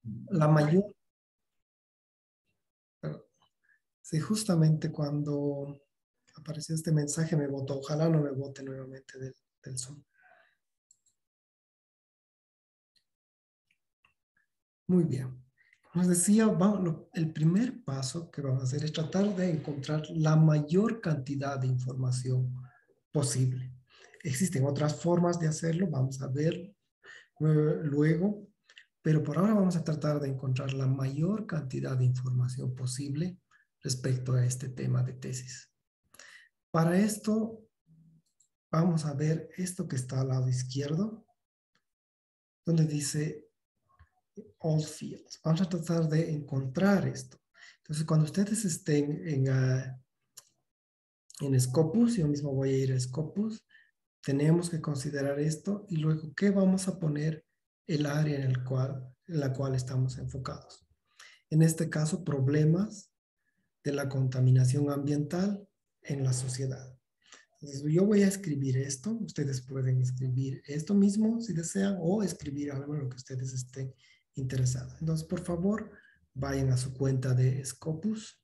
La mayor, sí, justamente cuando apareció este mensaje me votó. Ojalá no me vote nuevamente del Zoom. Muy bien. Como les decía, el primer paso que vamos a hacer es tratar de encontrar la mayor cantidad de información posible. Existen otras formas de hacerlo, vamos a ver luego, pero por ahora vamos a tratar de encontrar la mayor cantidad de información posible respecto a este tema de tesis. Para esto, vamos a ver esto que está al lado izquierdo, donde dice all fields. Vamos a tratar de encontrar esto. Entonces, cuando ustedes estén en Scopus, yo mismo voy a ir a Scopus, tenemos que considerar esto y luego, ¿qué vamos a poner el área en la cual estamos enfocados? En este caso, problemas de la contaminación ambiental en la sociedad. Entonces, yo voy a escribir esto, ustedes pueden escribir esto mismo si desean o escribir algo en lo que ustedes estén interesados. Entonces, por favor, vayan a su cuenta de Scopus.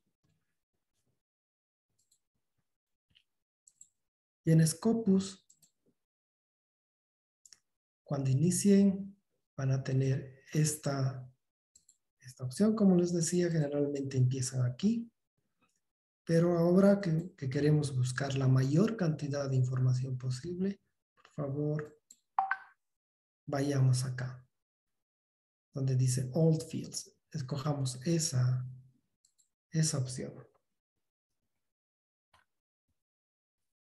Y en Scopus, cuando inicien, van a tener esta opción. Como les decía, generalmente empiezan aquí. Pero ahora que queremos buscar la mayor cantidad de información posible, por favor, vayamos acá, donde dice All Fields. Escojamos esa opción.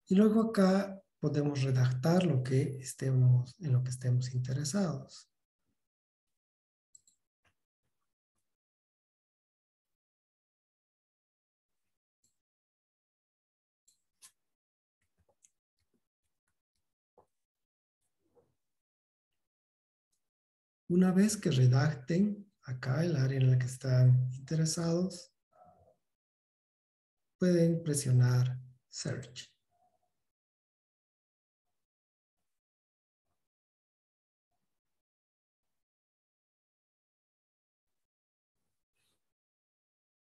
Y luego acá podemos redactar en lo que estemos interesados. Una vez que redacten acá el área en la que están interesados, pueden presionar Search.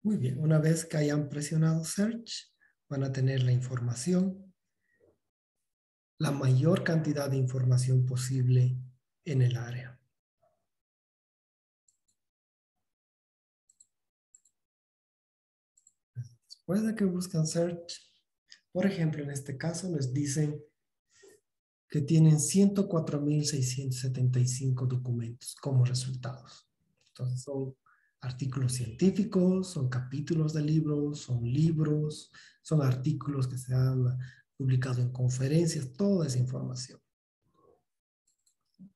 Muy bien, una vez que hayan presionado Search, van a tener la información, la mayor cantidad de información posible en el área. Después de que buscan Search, por ejemplo, en este caso les dicen que tienen 104.675 documentos como resultados. Entonces son artículos científicos, son capítulos de libros, son artículos que se han publicado en conferencias, toda esa información.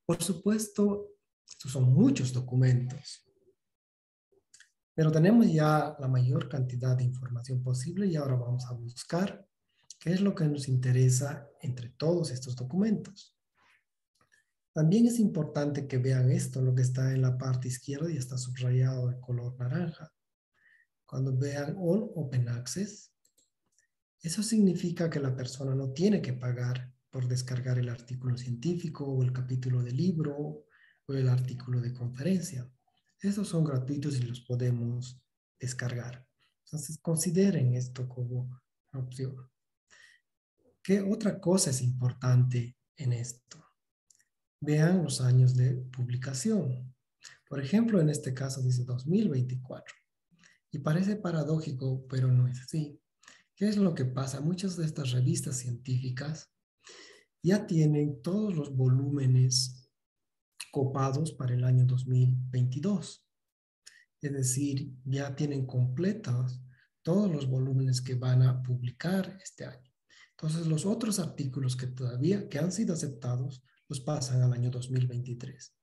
Por supuesto, estos son muchos documentos, pero tenemos ya la mayor cantidad de información posible y ahora vamos a buscar qué es lo que nos interesa entre todos estos documentos. También es importante que vean esto, lo que está en la parte izquierda y está subrayado de color naranja. Cuando vean All Open Access, eso significa que la persona no tiene que pagar por descargar el artículo científico o el capítulo de libro o el artículo de conferencia. Esos son gratuitos y los podemos descargar. Entonces, consideren esto como una opción. ¿Qué otra cosa es importante en esto? Vean los años de publicación. Por ejemplo, en este caso dice 2024. Y parece paradójico, pero no es así. ¿Qué es lo que pasa? Muchas de estas revistas científicas ya tienen todos los volúmenes copados para el año 2022. Es decir, ya tienen completos todos los volúmenes que van a publicar este año. Entonces, los otros artículos que han sido aceptados, los pasan al año 2023.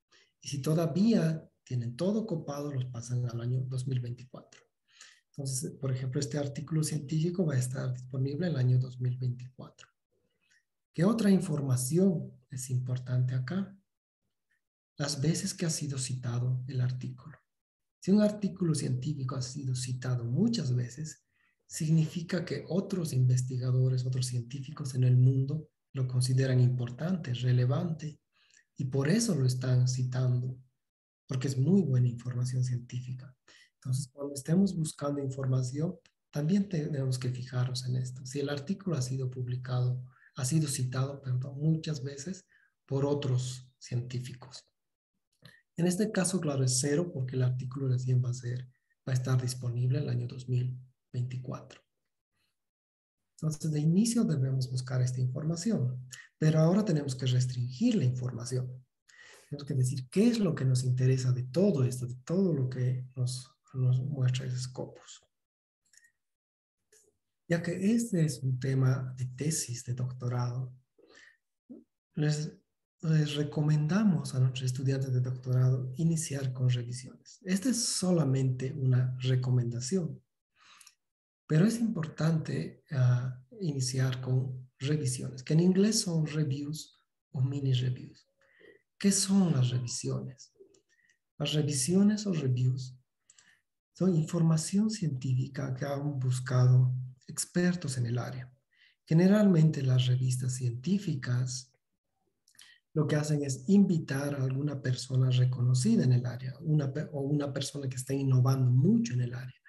Y si todavía tienen todo copado, los pasan al año 2024. Entonces, por ejemplo, este artículo científico va a estar disponible el año 2024. ¿Qué otra información es importante acá? Las veces que ha sido citado el artículo. Si un artículo científico ha sido citado muchas veces, significa que otros investigadores, otros científicos en el mundo lo consideran importante, relevante, y por eso lo están citando. porque es muy buena información científica. Entonces, cuando estemos buscando información, también tenemos que fijarnos en esto. Si el artículo ha sido publicado, ha sido citado, perdón, muchas veces por otros científicos. En este caso, claro, es cero porque el artículo recién va a estar disponible el año 2024. Entonces, de inicio debemos buscar esta información, pero ahora tenemos que restringir la información. Tenemos que decir qué es lo que nos interesa de todo esto, de todo lo que nos muestra el Scopus. Ya que este es un tema de tesis de doctorado, les recomendamos a nuestros estudiantes de doctorado iniciar con revisiones. Esta es solamente una recomendación, pero es importante iniciar con revisiones, que en inglés son reviews o mini reviews. ¿Qué son las revisiones? Las revisiones o reviews son información científica que han buscado expertos en el área. Generalmente las revistas científicas lo que hacen es invitar a alguna persona reconocida en el área, o una persona que esté innovando mucho en el área,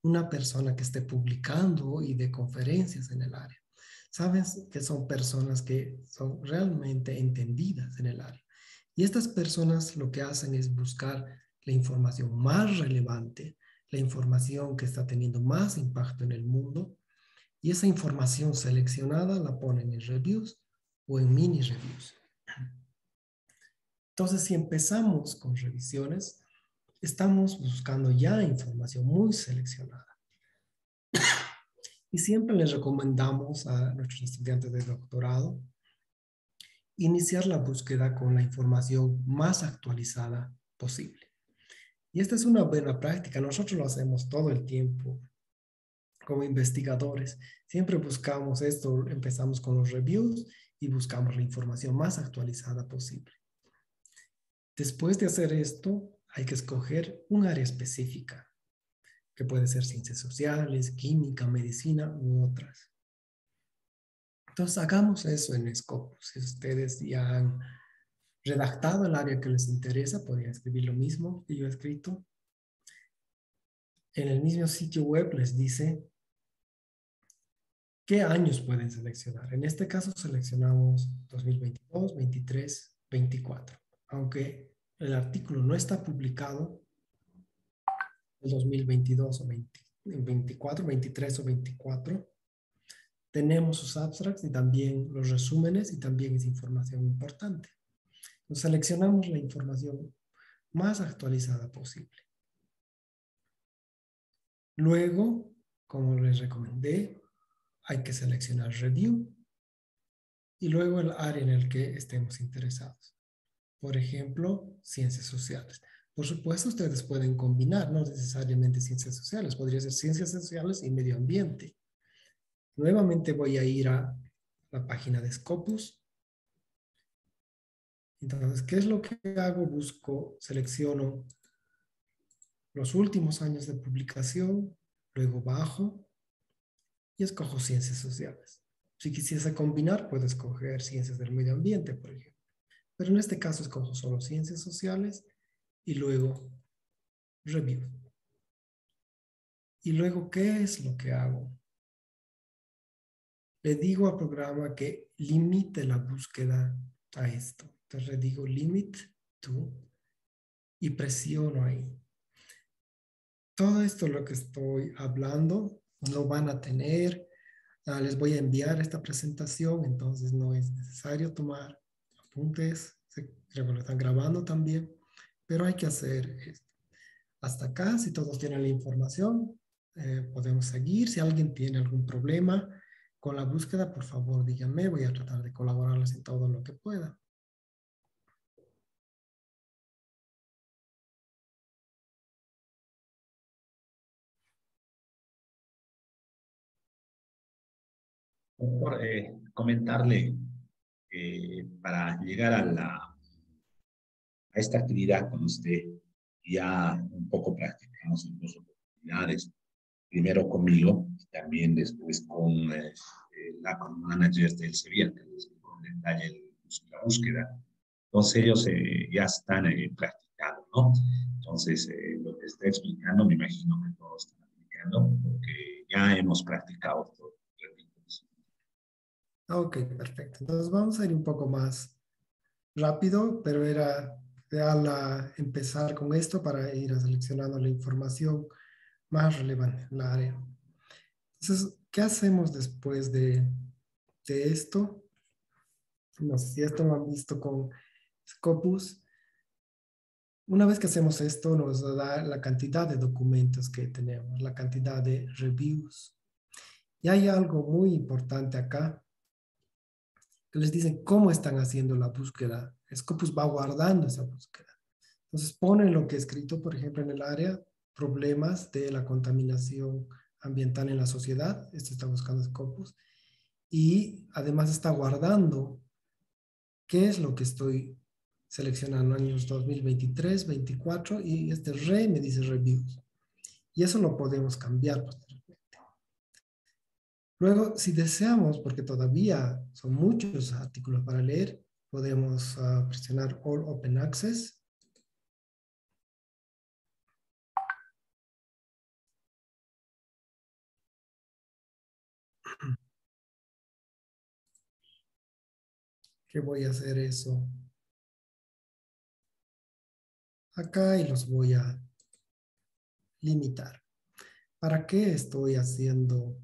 una persona que esté publicando y de conferencias en el área. Sabes que son personas que son realmente entendidas en el área. Y estas personas lo que hacen es buscar la información más relevante, la información que está teniendo más impacto en el mundo, y esa información seleccionada la ponen en reviews o en mini reviews. Entonces, si empezamos con revisiones, estamos buscando ya información muy seleccionada. Y siempre les recomendamos a nuestros estudiantes de doctorado iniciar la búsqueda con la información más actualizada posible. Y esta es una buena práctica. Nosotros lo hacemos todo el tiempo como investigadores. Siempre buscamos esto, empezamos con los reviews y buscamos la información más actualizada posible. Después de hacer esto, hay que escoger un área específica, que puede ser ciencias sociales, química, medicina u otras. Entonces, hagamos eso en Scopus. Si ustedes ya han redactado el área que les interesa, podrían escribir lo mismo que yo he escrito. En el mismo sitio web les dice qué años pueden seleccionar. En este caso seleccionamos 2022, 23, 24. Aunque el artículo no está publicado en 2022 o 24, 23 o 24, tenemos sus abstracts y también los resúmenes y también es información importante. Entonces, seleccionamos la información más actualizada posible. Luego, como les recomendé, hay que seleccionar review y luego el área en el que estemos interesados. Por ejemplo, ciencias sociales. Por supuesto, ustedes pueden combinar, no necesariamente ciencias sociales, podría ser ciencias sociales y medio ambiente. Nuevamente voy a ir a la página de Scopus. Entonces, ¿qué es lo que hago? Busco, selecciono los últimos años de publicación, luego bajo y escojo ciencias sociales. Si quisiese combinar, puedo escoger ciencias del medio ambiente, por ejemplo. Pero en este caso escojo solo ciencias sociales y luego review. Y luego, ¿qué es lo que hago? Le digo al programa que limite la búsqueda a esto. Entonces le digo limit to y presiono ahí. Todo esto lo que estoy hablando lo van a tener. Les voy a enviar esta presentación, entonces no es necesario tomar apuntes. Creo que lo están grabando también, pero hay que hacer esto. Hasta acá, si todos tienen la información, podemos seguir. Si alguien tiene algún problema con la búsqueda, por favor díganme, voy a tratar de colaborarles en todo lo que pueda. Por comentarle para llegar a esta actividad con usted, ya un poco practicamos en dos oportunidades. Primero conmigo, también después con la manager del CEBIA, que les con detalle la búsqueda. Entonces ellos ya están practicando, ¿no? Entonces, lo que está explicando, me imagino que todos están aplicando, porque ya hemos practicado todo. Ok, perfecto. Entonces vamos a ir un poco más rápido, pero era empezar con esto para ir seleccionando la información más relevante en la área. Entonces, ¿qué hacemos después de esto? No sé si esto lo han visto con Scopus. Una vez que hacemos esto, nos da la cantidad de documentos que tenemos, la cantidad de reviews. Y hay algo muy importante acá, que les dicen cómo están haciendo la búsqueda. Scopus va guardando esa búsqueda. Entonces ponen lo que he escrito, por ejemplo, en el área, problemas de la contaminación ambiental en la sociedad. Esto está buscando Scopus. Y además está guardando qué es lo que estoy seleccionando, años 2023, 24, y este me dice reviews. Y eso lo podemos cambiar posteriormente. Luego, si deseamos, porque todavía son muchos artículos para leer, podemos presionar All Open Access. Que voy a hacer eso acá y los voy a limitar. ¿Para qué estoy haciendo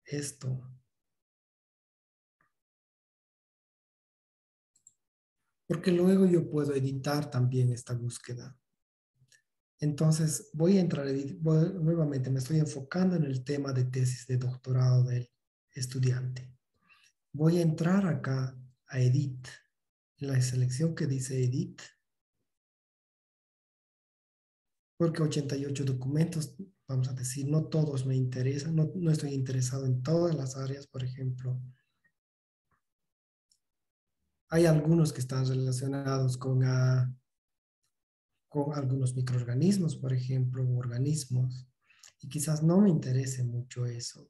esto? Porque luego yo puedo editar también esta búsqueda. Entonces voy a entrar, nuevamente me estoy enfocando en el tema de tesis de doctorado del estudiante. Voy a entrar acá a Edit, en la selección que dice Edit, porque 88 documentos, vamos a decir, no todos me interesan, no estoy interesado en todas las áreas, por ejemplo. Hay algunos que están relacionados con algunos microorganismos, por ejemplo, u organismos, y quizás no me interese mucho eso.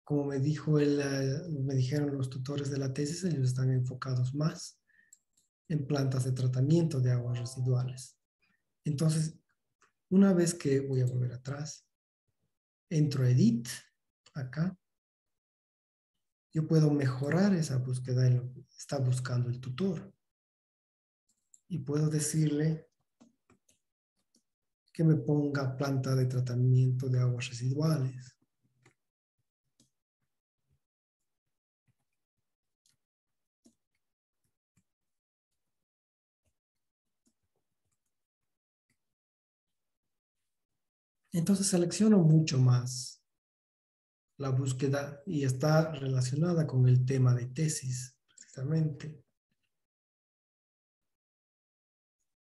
Como me dijeron los tutores de la tesis, ellos están enfocados más en plantas de tratamiento de aguas residuales. Entonces, una vez que voy a volver atrás, entro a Edit, acá, yo puedo mejorar esa búsqueda en lo que está buscando el tutor. Y puedo decirle que me ponga planta de tratamiento de aguas residuales. Entonces selecciono mucho más la búsqueda y está relacionada con el tema de tesis, precisamente.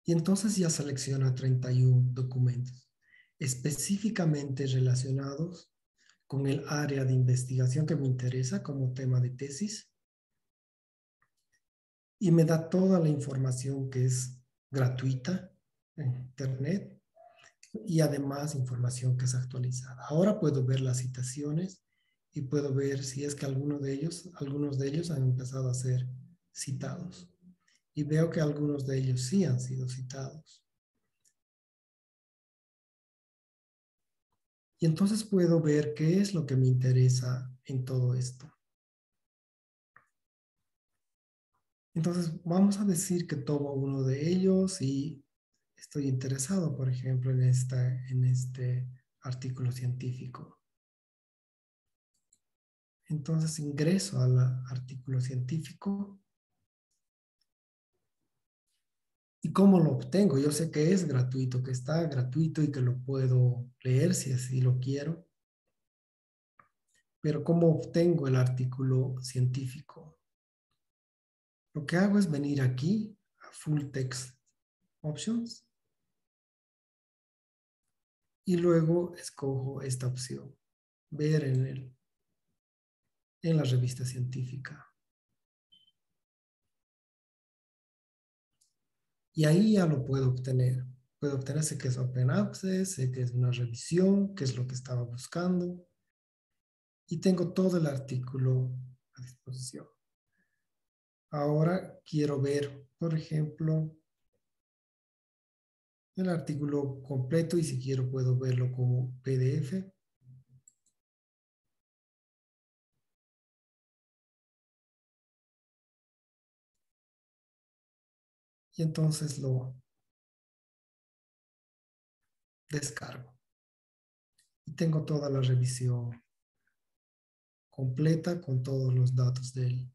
Y entonces ya selecciona 31 documentos específicamente relacionados con el área de investigación que me interesa como tema de tesis. Y me da toda la información que es gratuita en Internet y además información que es actualizada. Ahora puedo ver las citaciones y puedo ver si es que algunos de ellos han empezado a ser citados. Y veo que algunos de ellos sí han sido citados. Y entonces puedo ver qué es lo que me interesa en todo esto. Entonces vamos a decir que tomo uno de ellos y estoy interesado, por ejemplo, en este artículo científico. Entonces ingreso al artículo científico. ¿Y cómo lo obtengo? Yo sé que es gratuito, que está gratuito y que lo puedo leer si así lo quiero. Pero ¿cómo obtengo el artículo científico? Lo que hago es venir aquí a Full Text Options y luego escojo esta opción, ver en la revista científica. Y ahí ya lo puedo obtener. Puedo obtener, sé que es Open Access, sé que es una revisión, que es lo que estaba buscando. Y tengo todo el artículo a disposición. Ahora quiero ver, por ejemplo, el artículo completo y si quiero puedo verlo como PDF. Y entonces lo descargo. Y tengo toda la revisión completa con todos los datos del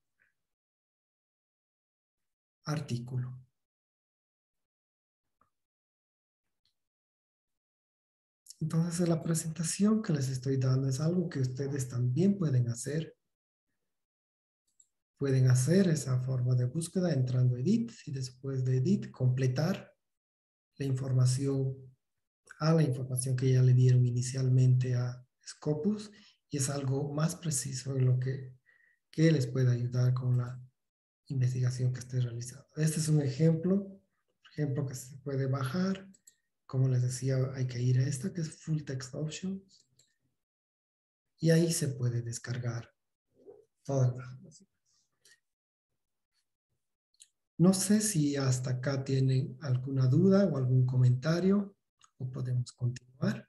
artículo. Entonces, la presentación que les estoy dando es algo que ustedes también pueden hacer. Pueden hacer esa forma de búsqueda entrando a Edit y después de Edit completar la información a la información que ya le dieron inicialmente a Scopus y es algo más preciso en lo que les puede ayudar con la investigación que esté realizando. Este es un ejemplo, por ejemplo, que se puede bajar. Como les decía, hay que ir a esta que es Full Text Options y ahí se puede descargar toda la información. No sé si hasta acá tienen alguna duda o algún comentario o podemos continuar.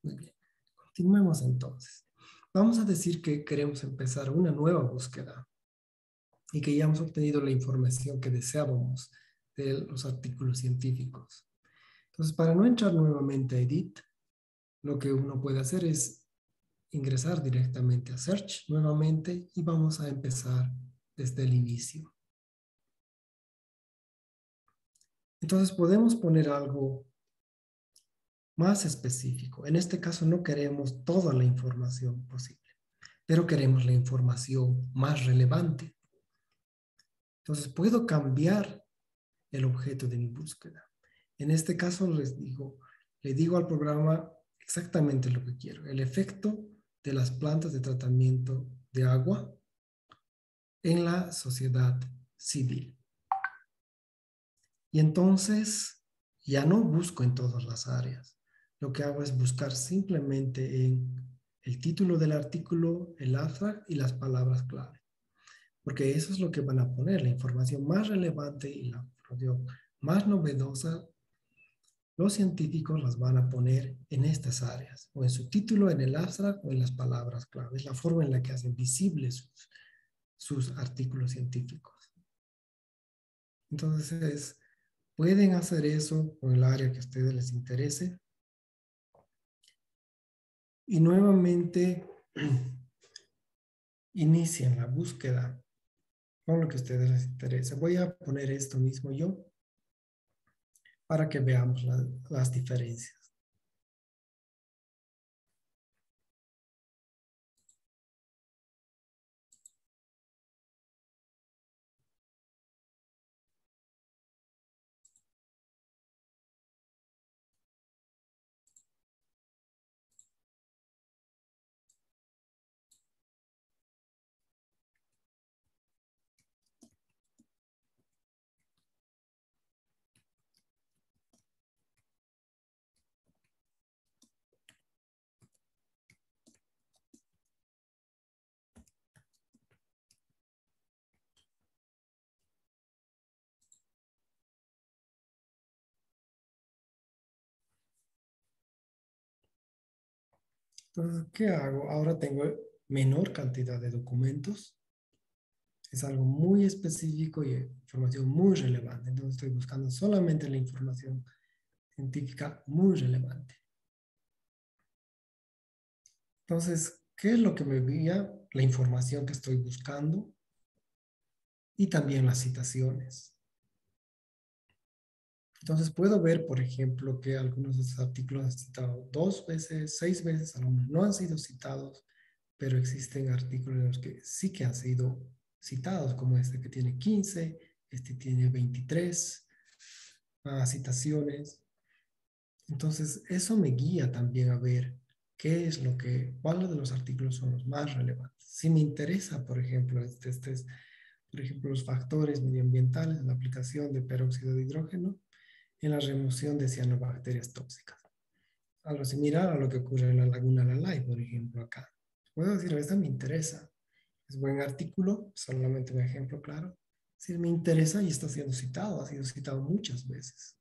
Muy bien, continuemos entonces. Vamos a decir que queremos empezar una nueva búsqueda y que ya hemos obtenido la información que deseábamos de los artículos científicos. Entonces, para no entrar nuevamente a Edit, lo que uno puede hacer es ingresar directamente a Search nuevamente y vamos a empezar desde el inicio. Entonces, podemos poner algo más específico. En este caso no queremos toda la información posible, pero queremos la información más relevante. Entonces, puedo cambiar el objeto de mi búsqueda. En este caso le digo al programa exactamente lo que quiero. El efecto de las plantas de tratamiento de agua en la sociedad civil. Y entonces ya no busco en todas las áreas. Lo que hago es buscar simplemente en el título del artículo, el abstract y las palabras clave. Porque eso es lo que van a poner, la información más relevante y la información más novedosa. Los científicos las van a poner en estas áreas, o en su título, en el abstract o en las palabras clave. Es la forma en la que hacen visibles sus artículos científicos. Entonces, pueden hacer eso con el área que a ustedes les interese. Y nuevamente inician la búsqueda con lo que a ustedes les interese. Voy a poner esto mismo yo para que veamos las diferencias. Entonces, ¿qué hago? Ahora tengo menor cantidad de documentos. Es algo muy específico y información muy relevante. Entonces estoy buscando solamente la información científica muy relevante. Entonces, ¿qué es lo que me guía? La información que estoy buscando y también las citaciones. Entonces puedo ver, por ejemplo, que algunos de estos artículos han citado 2 veces, 6 veces, algunos no han sido citados, pero existen artículos en los que sí que han sido citados, como este que tiene 15, este tiene 23 citaciones. Entonces, eso me guía también a ver cuáles de los artículos son los más relevantes. Si me interesa, por ejemplo, por ejemplo, los factores medioambientales en la aplicación de peróxido de hidrógeno en la remoción de cianobacterias tóxicas. Algo similar a lo que ocurre en la laguna Lalay, por ejemplo, acá. Puedo decir, esta me interesa. es buen artículo, solamente un ejemplo claro. Si me interesa y está siendo citado, ha sido citado muchas veces.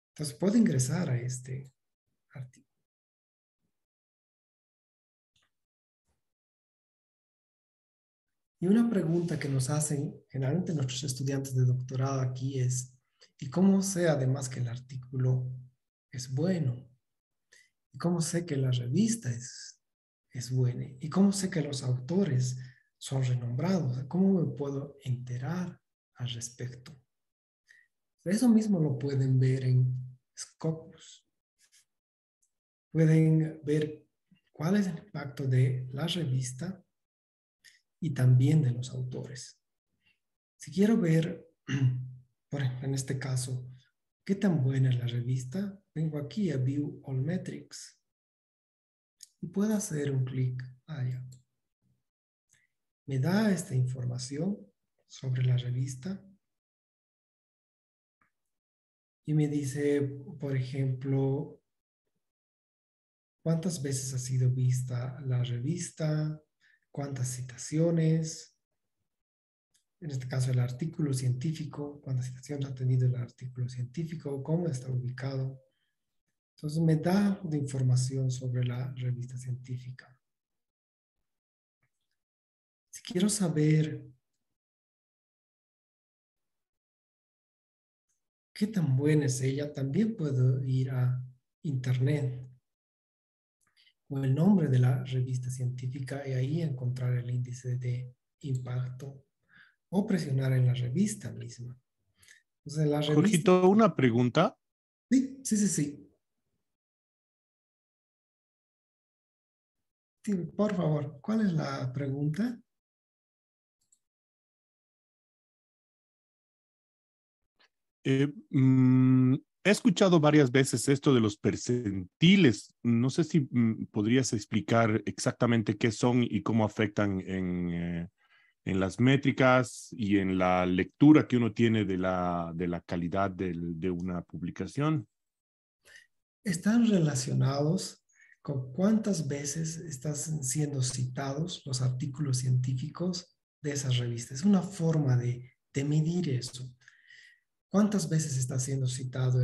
Entonces puedo ingresar a este artículo. Y una pregunta que nos hacen generalmente nuestros estudiantes de doctorado aquí es, ¿y cómo sé además que el artículo es bueno? ¿Y cómo sé que la revista es buena? ¿Y cómo sé que los autores son renombrados? ¿Cómo me puedo enterar al respecto? Eso mismo lo pueden ver en Scopus. Pueden ver cuál es el impacto de la revista y también de los autores. Si quiero ver, por ejemplo, en este caso, qué tan buena es la revista, vengo aquí a View All Metrics y puedo hacer un clic allá. Me da esta información sobre la revista y me dice, por ejemplo, cuántas veces ha sido vista la revista, cuántas citaciones, en este caso el artículo científico, cuántas citaciones ha tenido el artículo científico, cómo está ubicado. Entonces me da de información sobre la revista científica. Si quiero saber qué tan buena es ella, también puedo ir a internet con el nombre de la revista científica y ahí encontrar el índice de impacto o presionar en la revista misma. Entonces, la revista, Jorgito, una pregunta. sí, sí, sí, sí. Sí, por favor, ¿cuál es la pregunta? He escuchado varias veces esto de los percentiles. No sé si podrías explicar exactamente qué son y cómo afectan en las métricas y en la lectura que uno tiene de la calidad de una publicación. Están relacionados con cuántas veces están siendo citados los artículos científicos de esas revistas. Es una forma de medir eso. ¿Cuántas veces está siendo citado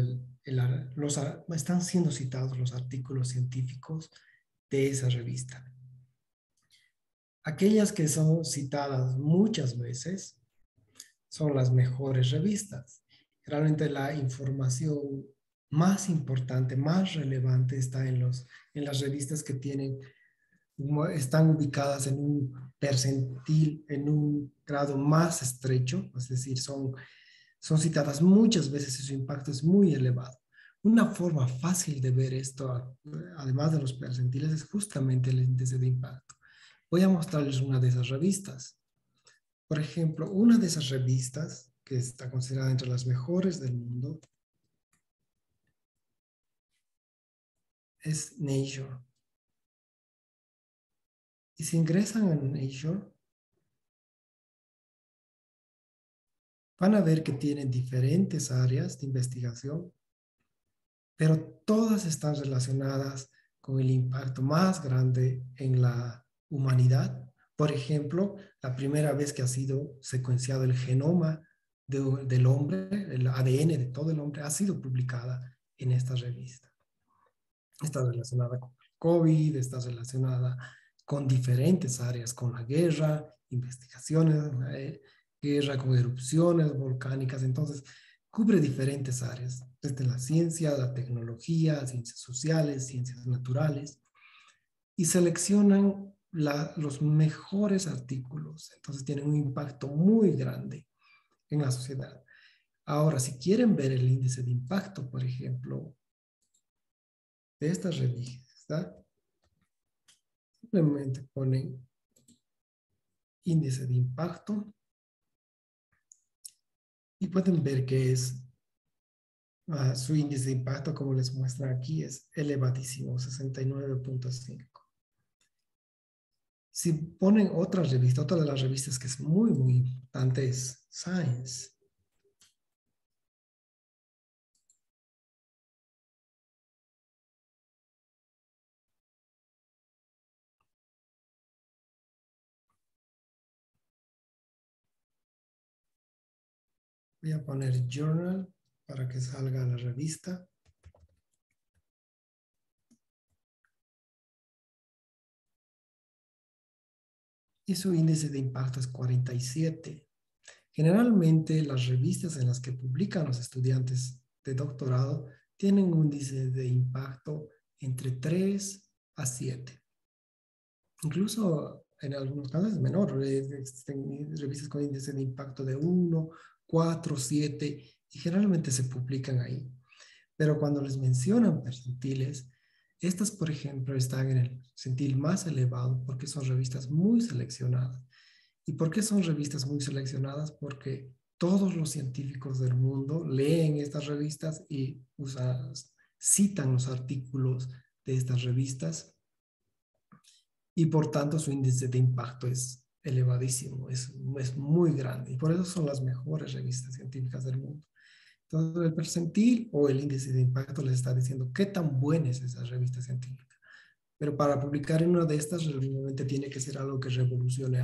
están siendo citados los artículos científicos de esa revista? Aquellas que son citadas muchas veces son las mejores revistas. Realmente la información más importante, más relevante está en las revistas que están ubicadas en un percentil, en un grado más estrecho, es decir, son citadas muchas veces y su impacto es muy elevado. Una forma fácil de ver esto, además de los percentiles, es justamente el índice de impacto. Voy a mostrarles una de esas revistas. Por ejemplo, una de esas revistas, que está considerada entre las mejores del mundo, es Nature. Y si ingresan a Nature, van a ver que tienen diferentes áreas de investigación, pero todas están relacionadas con el impacto más grande en la humanidad. Por ejemplo, la primera vez que ha sido secuenciado el genoma del hombre, el ADN de todo el hombre, ha sido publicada en esta revista. Está relacionada con el COVID, está relacionada con diferentes áreas, con la guerra, investigaciones, guerra con erupciones volcánicas. Entonces, cubre diferentes áreas, desde la ciencia, la tecnología, ciencias sociales, ciencias naturales, y seleccionan los mejores artículos. Entonces, tienen un impacto muy grande en la sociedad. Ahora, si quieren ver el índice de impacto, por ejemplo, de esta revista, simplemente ponen índice de impacto y pueden ver que su índice de impacto, como les muestra aquí, es elevadísimo, 69.5. Si ponen otra de las revistas que es muy, muy importante es Science. Voy a poner journal para que salga la revista. Y su índice de impacto es 47. Generalmente las revistas en las que publican los estudiantes de doctorado tienen un índice de impacto entre 3 a 7. Incluso en algunos casos es menor. Existen revistas con índice de impacto de 1, 4, 7 y generalmente se publican ahí. Pero cuando les mencionan percentiles, estas, por ejemplo, están en el percentil más elevado porque son revistas muy seleccionadas. ¿Y por qué son revistas muy seleccionadas? Porque todos los científicos del mundo leen estas revistas y citan los artículos de estas revistas y por tanto su índice de impacto es elevadísimo, es muy grande y por eso son las mejores revistas científicas del mundo. Entonces el percentil o el índice de impacto les está diciendo qué tan buena es esa revista científica. Pero para publicar en una de estas realmente tiene que ser algo que revolucione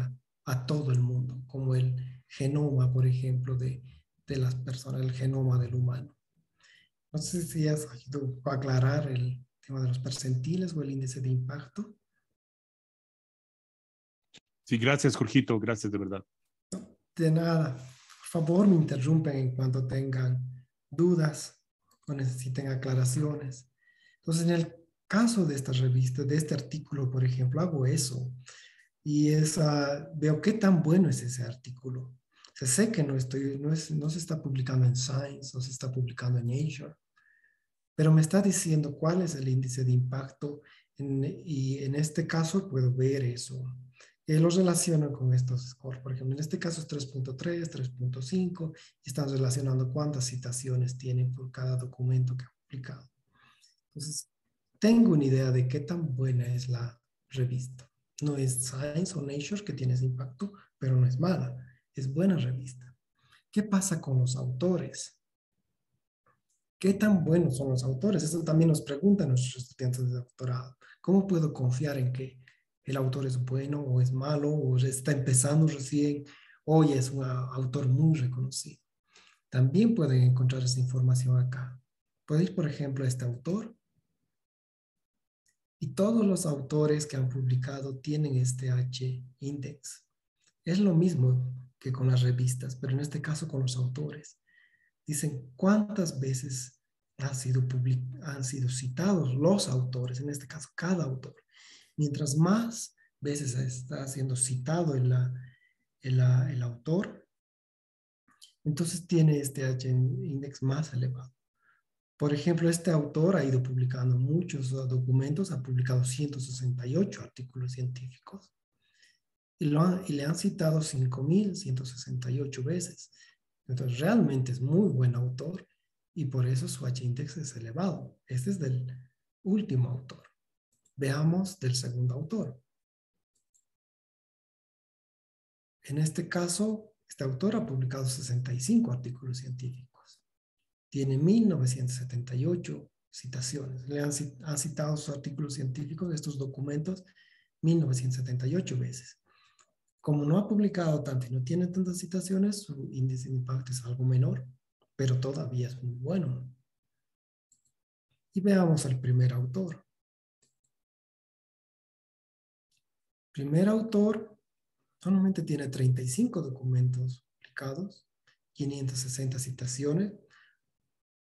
a todo el mundo, como el genoma, por ejemplo, de las personas, el genoma del humano. No sé si has querido aclarar el tema de los percentiles o el índice de impacto. Sí, gracias, Jorgito, gracias de verdad. De nada. Por favor, me interrumpen en cuanto tengan dudas o necesiten aclaraciones. Entonces, en el caso de esta revista, de este artículo, por ejemplo, hago eso y veo qué tan bueno es ese artículo. O sea, sé que no se está publicando en Science, no se está publicando en Nature, pero me está diciendo cuál es el índice de impacto y en este caso puedo ver eso. Los relacionan con estos scores. Por ejemplo, en este caso es 3.3, 3.5 y están relacionando cuántas citaciones tienen por cada documento que han publicado. Entonces, tengo una idea de qué tan buena es la revista. No es Science o Nature que tiene ese impacto, pero no es mala. Es buena revista. ¿Qué pasa con los autores? ¿Qué tan buenos son los autores? Eso también nos preguntan nuestros estudiantes de doctorado. ¿Cómo puedo confiar en que el autor es bueno o es malo o está empezando recién o ya es un autor muy reconocido? También pueden encontrar esa información acá. Podéis, por ejemplo, a este autor y todos los autores que han publicado tienen este H-index. Es lo mismo que con las revistas, pero en este caso con los autores. Dicen cuántas veces han sido citados los autores, en este caso cada autor. Mientras más veces está siendo citado el autor, entonces tiene este H-index más elevado. Por ejemplo, este autor ha ido publicando muchos documentos, ha publicado 168 artículos científicos y le han citado 5.168 veces. Entonces, realmente es muy buen autor y por eso su H-index es elevado. Este es del último autor. Veamos del segundo autor. En este caso, este autor ha publicado 65 artículos científicos. Tiene 1.978 citaciones. Han citado sus artículos científicos, estos documentos, 1.978 veces. Como no ha publicado tanto y no tiene tantas citaciones, su índice de impacto es algo menor, pero todavía es muy bueno. Y veamos al primer autor. Primer autor solamente tiene 35 documentos publicados, 560 citaciones,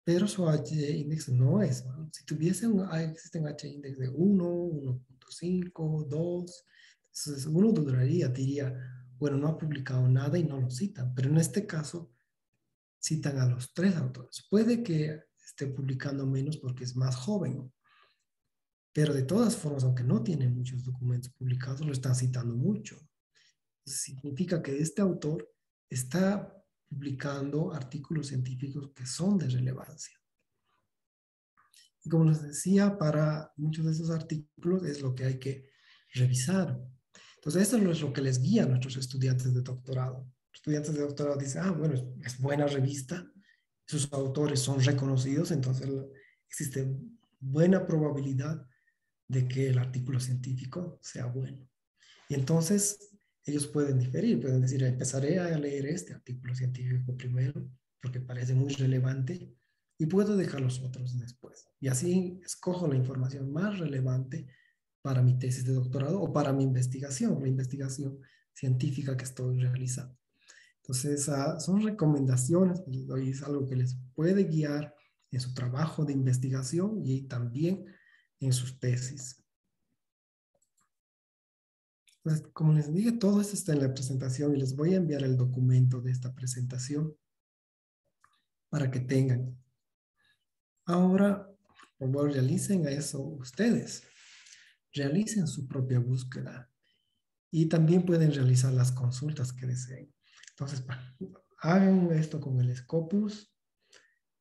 pero su H-index no es. Si tuviese existen H-index de 1, 1.5, 2, entonces uno dudaría, diría, bueno, no ha publicado nada y no lo citan, pero en este caso citan a los 3 autores. Puede que esté publicando menos porque es más joven, pero de todas formas, aunque no tiene muchos documentos publicados, lo están citando mucho. Significa que este autor está publicando artículos científicos que son de relevancia. Y como les decía, para muchos de esos artículos es lo que hay que revisar. Entonces, esto es lo que les guía a nuestros estudiantes de doctorado. Los estudiantes de doctorado dicen, bueno, es buena revista, sus autores son reconocidos, entonces existe buena probabilidad de que el artículo científico sea bueno. Y entonces ellos pueden diferir, pueden decir, empezaré a leer este artículo científico primero, porque parece muy relevante, y puedo dejar los otros después. Y así escojo la información más relevante para mi tesis de doctorado o para mi investigación, la investigación científica que estoy realizando. Entonces, son recomendaciones que les doy, es algo que les puede guiar en su trabajo de investigación y también en sus tesis. Pues, como les dije, todo esto está en la presentación y les voy a enviar el documento de esta presentación para que tengan. Ahora, por favor, realicen eso ustedes. Realicen su propia búsqueda y también pueden realizar las consultas que deseen. Entonces, hagan esto con el Scopus,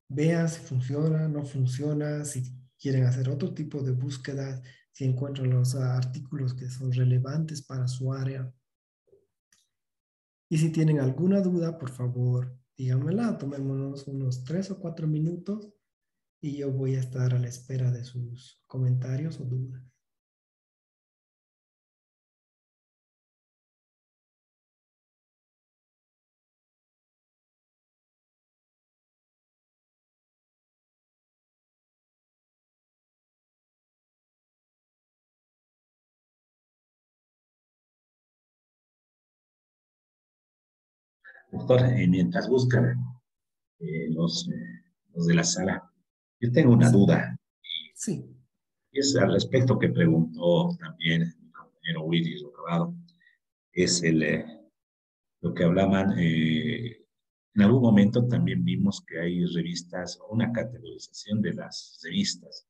vean si funciona, no funciona, si quieren hacer otro tipo de búsquedas, si encuentran los artículos que son relevantes para su área. Y si tienen alguna duda, por favor, díganmela, tomémonos unos 3 o 4 minutos y yo voy a estar a la espera de sus comentarios o dudas. Doctor, mientras buscan los de la sala, yo tengo una duda. Sí, Y es al respecto que preguntó también mi compañero Willy Rocabado. Es lo que hablaban. En algún momento también vimos que hay revistas, una categorización de las revistas,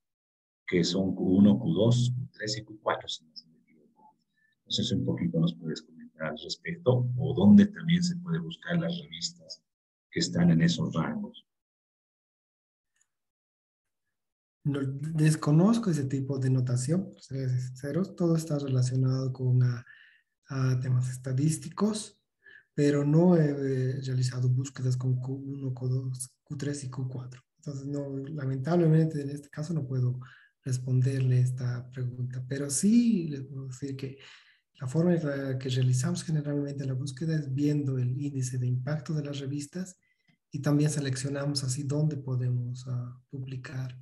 que son Q1, Q2, Q3 y Q4, si no me equivoco. Entonces, un poquito nos puedes comentar al respecto, o dónde también se puede buscar las revistas que están en esos rangos. no, desconozco ese tipo de notación, para ser sinceros, todo está relacionado con a temas estadísticos, pero no he realizado búsquedas con Q1, Q2, Q3 y Q4. Entonces, no, lamentablemente en este caso no puedo responderle esta pregunta, pero sí les puedo decir que la forma en la que realizamos generalmente la búsqueda es viendo el índice de impacto de las revistas y también seleccionamos así dónde podemos publicar.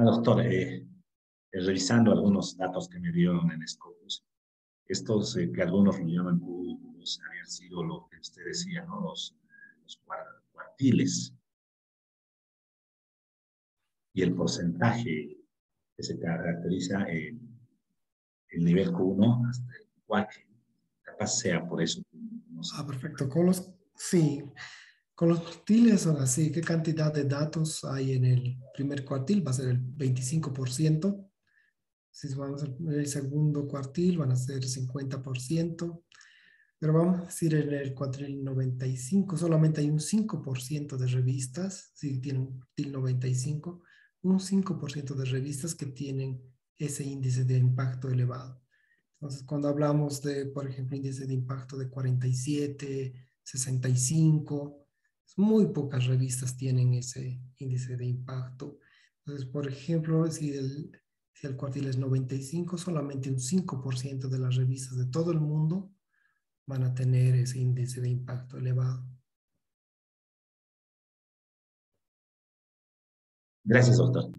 Doctor, revisando algunos datos que me dieron en Scopus, estos que algunos lo llaman Q2, habían sido lo que usted decía, ¿no? Los cuartiles y el porcentaje que se caracteriza en el nivel Q1 hasta el Q4. Capaz sea por eso. No sé. Perfecto. Sí, con los cuartiles son así. ¿Qué cantidad de datos hay en el primer cuartil? Va a ser el 25%. Si vamos al segundo cuartil, van a ser 50%. Pero vamos a decir en el cuartil 95, solamente hay un 5% de revistas, si tienen un cuartil 95, un 5% de revistas que tienen ese índice de impacto elevado. Entonces, cuando hablamos de, por ejemplo, índice de impacto de 47, 65, muy pocas revistas tienen ese índice de impacto. Entonces, por ejemplo, si el cuartil es 95, solamente un 5% de las revistas de todo el mundo van a tener ese índice de impacto elevado. Gracias, doctor.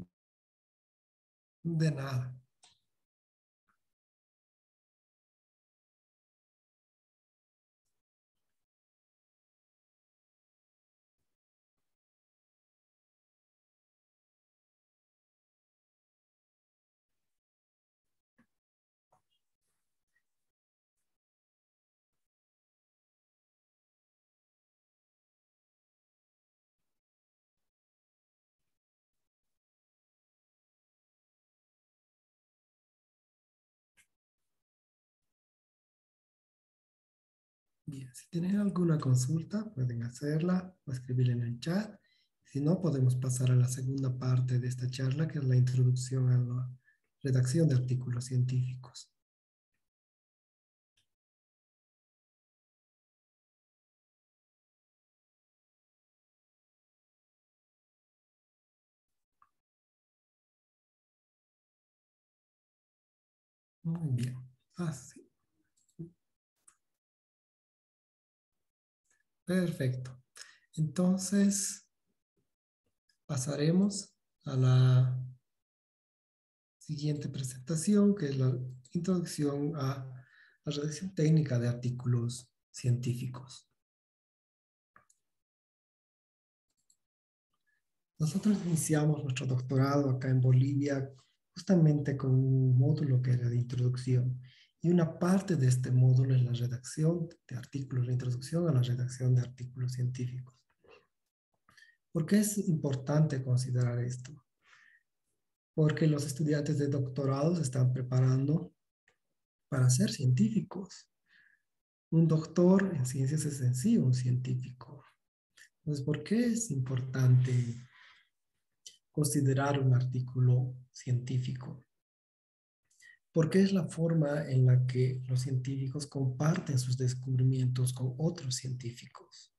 De nada. Bien, si tienen alguna consulta, pueden hacerla o escribirla en el chat. Si no, podemos pasar a la segunda parte de esta charla, que es la introducción a la redacción de artículos científicos. Muy bien. Así. Perfecto. Entonces, pasaremos a la siguiente presentación, que es la introducción a la redacción técnica de artículos científicos. Nosotros iniciamos nuestro doctorado acá en Bolivia justamente con un módulo que era de introducción. Y una parte de este módulo es la redacción de artículos, la introducción a la redacción de artículos científicos. ¿Por qué es importante considerar esto? Porque los estudiantes de doctorado se están preparando para ser científicos. Un doctor en ciencias es en sí un científico. Entonces, ¿por qué es importante considerar un artículo científico? Porque es la forma en la que los científicos comparten sus descubrimientos con otros científicos.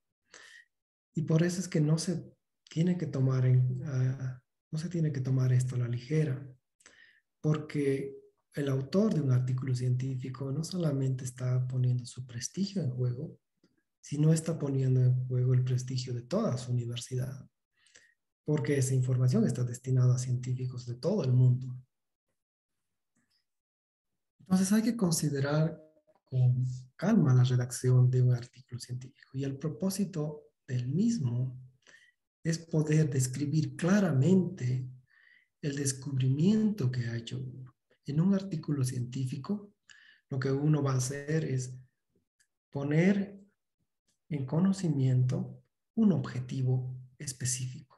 Y por eso es que no se tiene que tomar no se tiene que tomar esto a la ligera, porque el autor de un artículo científico no solamente está poniendo su prestigio en juego, sino está poniendo en juego el prestigio de toda su universidad, porque esa información está destinada a científicos de todo el mundo. Entonces hay que considerar con calma la redacción de un artículo científico, y el propósito del mismo es poder describir claramente el descubrimiento que ha hecho uno. En un artículo científico, lo que uno va a hacer es poner en conocimiento un objetivo específico.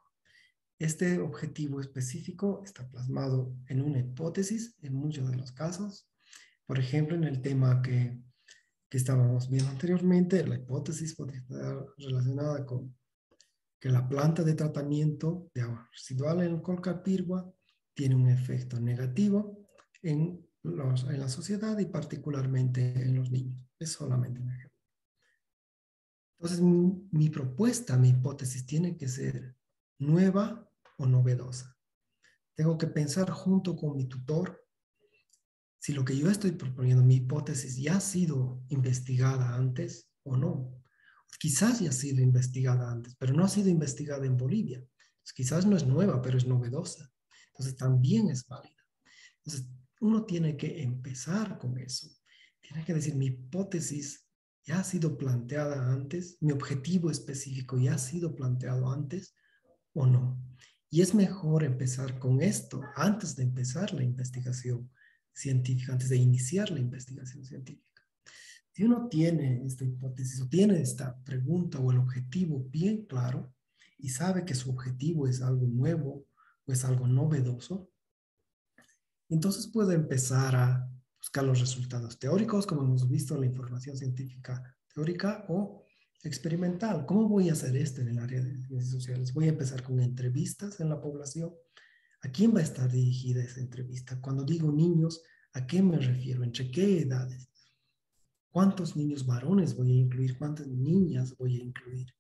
Este objetivo específico está plasmado en una hipótesis en muchos de los casos. Por ejemplo, en el tema que estábamos viendo anteriormente, la hipótesis podría estar relacionada con que la planta de tratamiento de agua residual en el Colcapirgua tiene un efecto negativo en la sociedad y particularmente en los niños. Es solamente un ejemplo. Entonces, mi propuesta, mi hipótesis tiene que ser nueva o novedosa. Tengo que pensar junto con mi tutor si lo que yo estoy proponiendo, mi hipótesis, ya ha sido investigada antes o no. Quizás ya ha sido investigada antes, pero no ha sido investigada en Bolivia. Entonces, quizás no es nueva, pero es novedosa. Entonces también es válida. Entonces uno tiene que empezar con eso. Tiene que decir, mi hipótesis ya ha sido planteada antes, mi objetivo específico ya ha sido planteado antes o no. Y es mejor empezar con esto antes de empezar la investigación científica, antes de iniciar la investigación científica. Si uno tiene esta hipótesis o tiene esta pregunta o el objetivo bien claro y sabe que su objetivo es algo nuevo o es algo novedoso, entonces puede empezar a buscar los resultados teóricos, como hemos visto en la información científica teórica, o experimental. ¿Cómo voy a hacer esto en el área de ciencias sociales? Voy a empezar con entrevistas en la población. ¿A quién va a estar dirigida esa entrevista? Cuando digo niños, ¿a qué me refiero? ¿Entre qué edades? ¿Cuántos niños varones voy a incluir? ¿Cuántas niñas voy a incluir?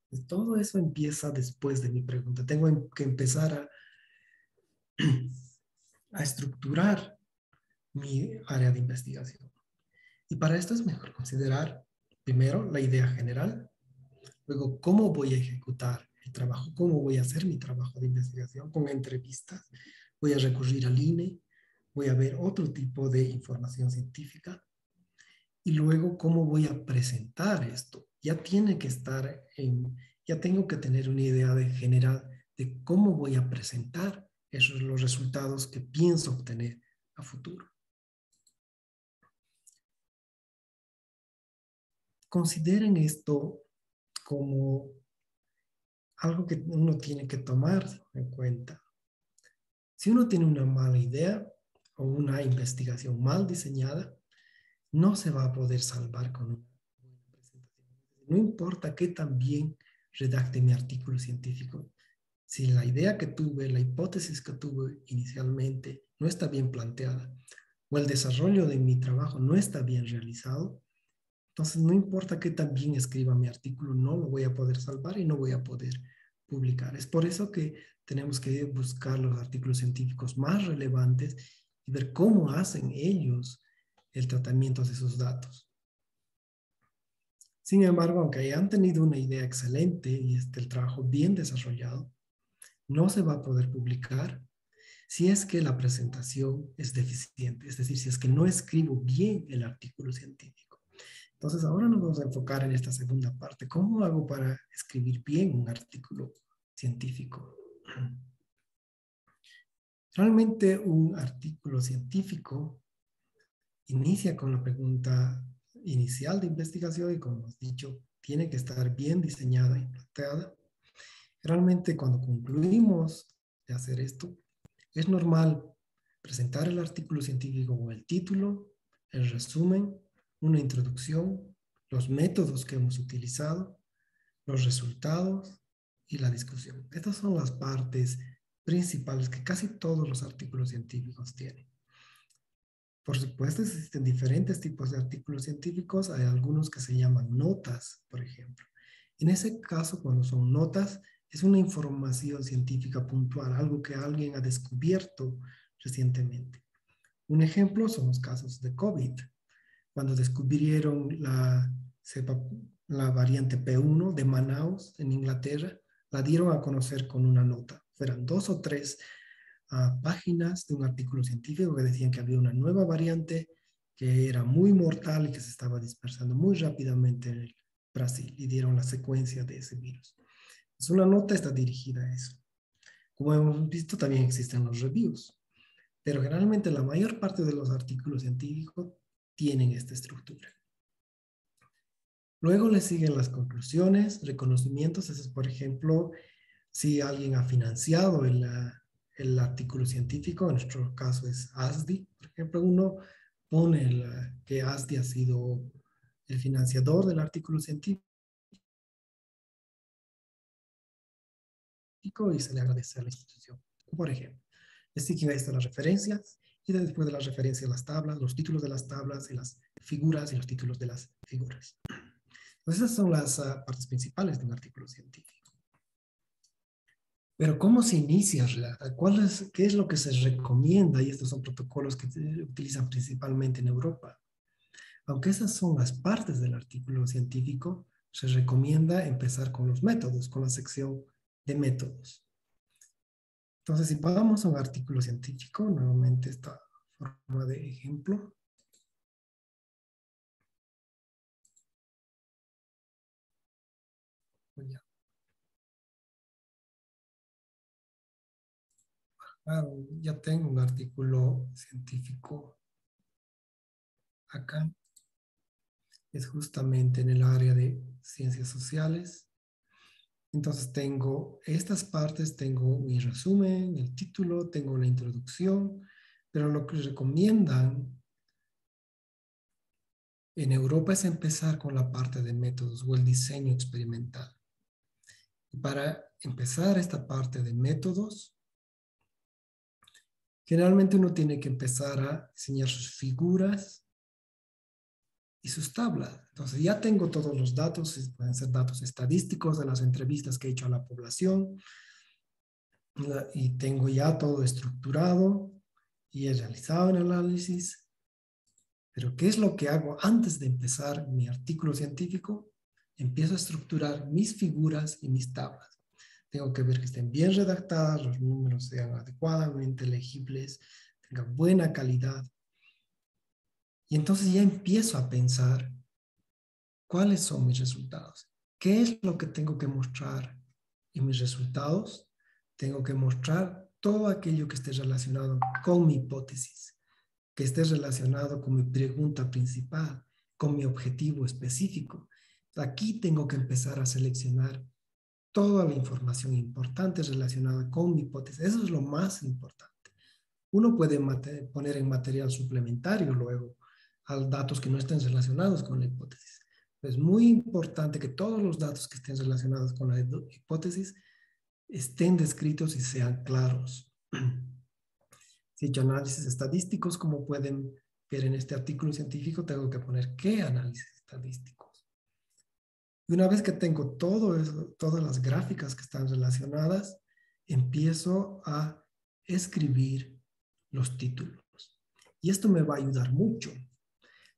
Pues todo eso empieza después de mi pregunta. Tengo que empezar a estructurar mi área de investigación. Y para esto es mejor considerar primero la idea general, luego cómo voy a ejecutar el trabajo, cómo voy a hacer mi trabajo de investigación con entrevistas, voy a recurrir al INE, voy a ver otro tipo de información científica y luego cómo voy a presentar esto. Ya tiene que estar ya tengo que tener una idea general de cómo voy a presentar los resultados que pienso obtener a futuro. Consideren esto como algo que uno tiene que tomar en cuenta. Si uno tiene una mala idea o una investigación mal diseñada, no se va a poder salvar con una buena No importa qué tan bien redacte mi artículo científico. Si la idea que tuve, la hipótesis que tuve inicialmente no está bien planteada o el desarrollo de mi trabajo no está bien realizado, entonces no importa qué tan bien escriba mi artículo, no lo voy a poder salvar y no voy a poder publicar. Es por eso que tenemos que buscar los artículos científicos más relevantes y ver cómo hacen ellos el tratamiento de sus datos. Sin embargo, aunque hayan tenido una idea excelente y el trabajo bien desarrollado, no se va a poder publicar si es que la presentación es deficiente, es decir, si es que no escribo bien el artículo científico. Entonces, ahora nos vamos a enfocar en esta segunda parte. ¿Cómo hago para escribir bien un artículo científico? Realmente un artículo científico inicia con la pregunta inicial de investigación y, como hemos dicho, tiene que estar bien diseñada y planteada. Realmente cuando concluimos de hacer esto, es normal presentar el artículo científico con el título, el resumen, una introducción, los métodos que hemos utilizado, los resultados y la discusión. Estas son las partes principales que casi todos los artículos científicos tienen. Por supuesto, existen diferentes tipos de artículos científicos. Hay algunos que se llaman notas, por ejemplo. En ese caso, cuando son notas, es una información científica puntual, algo que alguien ha descubierto recientemente. Un ejemplo son los casos de COVID. Cuando descubrieron la variante P1 de Manaus en Inglaterra, la dieron a conocer con una nota. Fueron 2 o 3 páginas de un artículo científico que decían que había una nueva variante que era muy mortal y que se estaba dispersando muy rápidamente en el Brasil, y dieron la secuencia de ese virus. Entonces, una nota está dirigida a eso. Como hemos visto, también existen los reviews, pero generalmente la mayor parte de los artículos científicos tienen esta estructura. Luego le siguen las conclusiones, reconocimientos. Ese es, por ejemplo, si alguien ha financiado el artículo científico, en nuestro caso es ASDI. Por ejemplo, uno pone que ASDI ha sido el financiador del artículo científico y se le agradece a la institución. Por ejemplo, le siguen las referencias y después de las referencias las tablas, los títulos de las tablas y las figuras y los títulos de las figuras. Entonces, esas son las partes principales de un artículo científico. Pero ¿cómo se inicia? ¿Qué es lo que se recomienda? Y estos son protocolos que se utilizan principalmente en Europa. Aunque esas son las partes del artículo científico, se recomienda empezar con los métodos, con la sección de métodos. Entonces, si vamos a un artículo científico, nuevamente esta forma de ejemplo. Ya tengo un artículo científico acá. Es justamente en el área de ciencias sociales. Entonces tengo estas partes, tengo mi resumen, el título, tengo la introducción, pero lo que recomiendan en Europa es empezar con la parte de métodos o el diseño experimental. Y para empezar esta parte de métodos, generalmente uno tiene que empezar a diseñar sus figuras y sus tablas. Entonces ya tengo todos los datos, pueden ser datos estadísticos de las entrevistas que he hecho a la población, y tengo ya todo estructurado y he realizado el análisis. Pero ¿qué es lo que hago antes de empezar mi artículo científico? Empiezo a estructurar mis figuras y mis tablas. Tengo que ver que estén bien redactadas, los números sean adecuadamente legibles, tengan buena calidad. Y entonces ya empiezo a pensar cuáles son mis resultados. ¿Qué es lo que tengo que mostrar en mis resultados? Tengo que mostrar todo aquello que esté relacionado con mi hipótesis, que esté relacionado con mi pregunta principal, con mi objetivo específico. Aquí tengo que empezar a seleccionar toda la información importante relacionada con mi hipótesis. Eso es lo más importante. Uno puede poner en material suplementario luego datos que no estén relacionados con la hipótesis, Es muy importante que todos los datos que estén relacionados con la hipótesis estén descritos y sean claros. Si he hecho análisis estadísticos, como pueden ver en este artículo científico, tengo que poner qué análisis estadísticos. Y una vez que tengo todo eso, todas las gráficas que están relacionadas, empiezo a escribir los títulos. Y esto me va a ayudar mucho.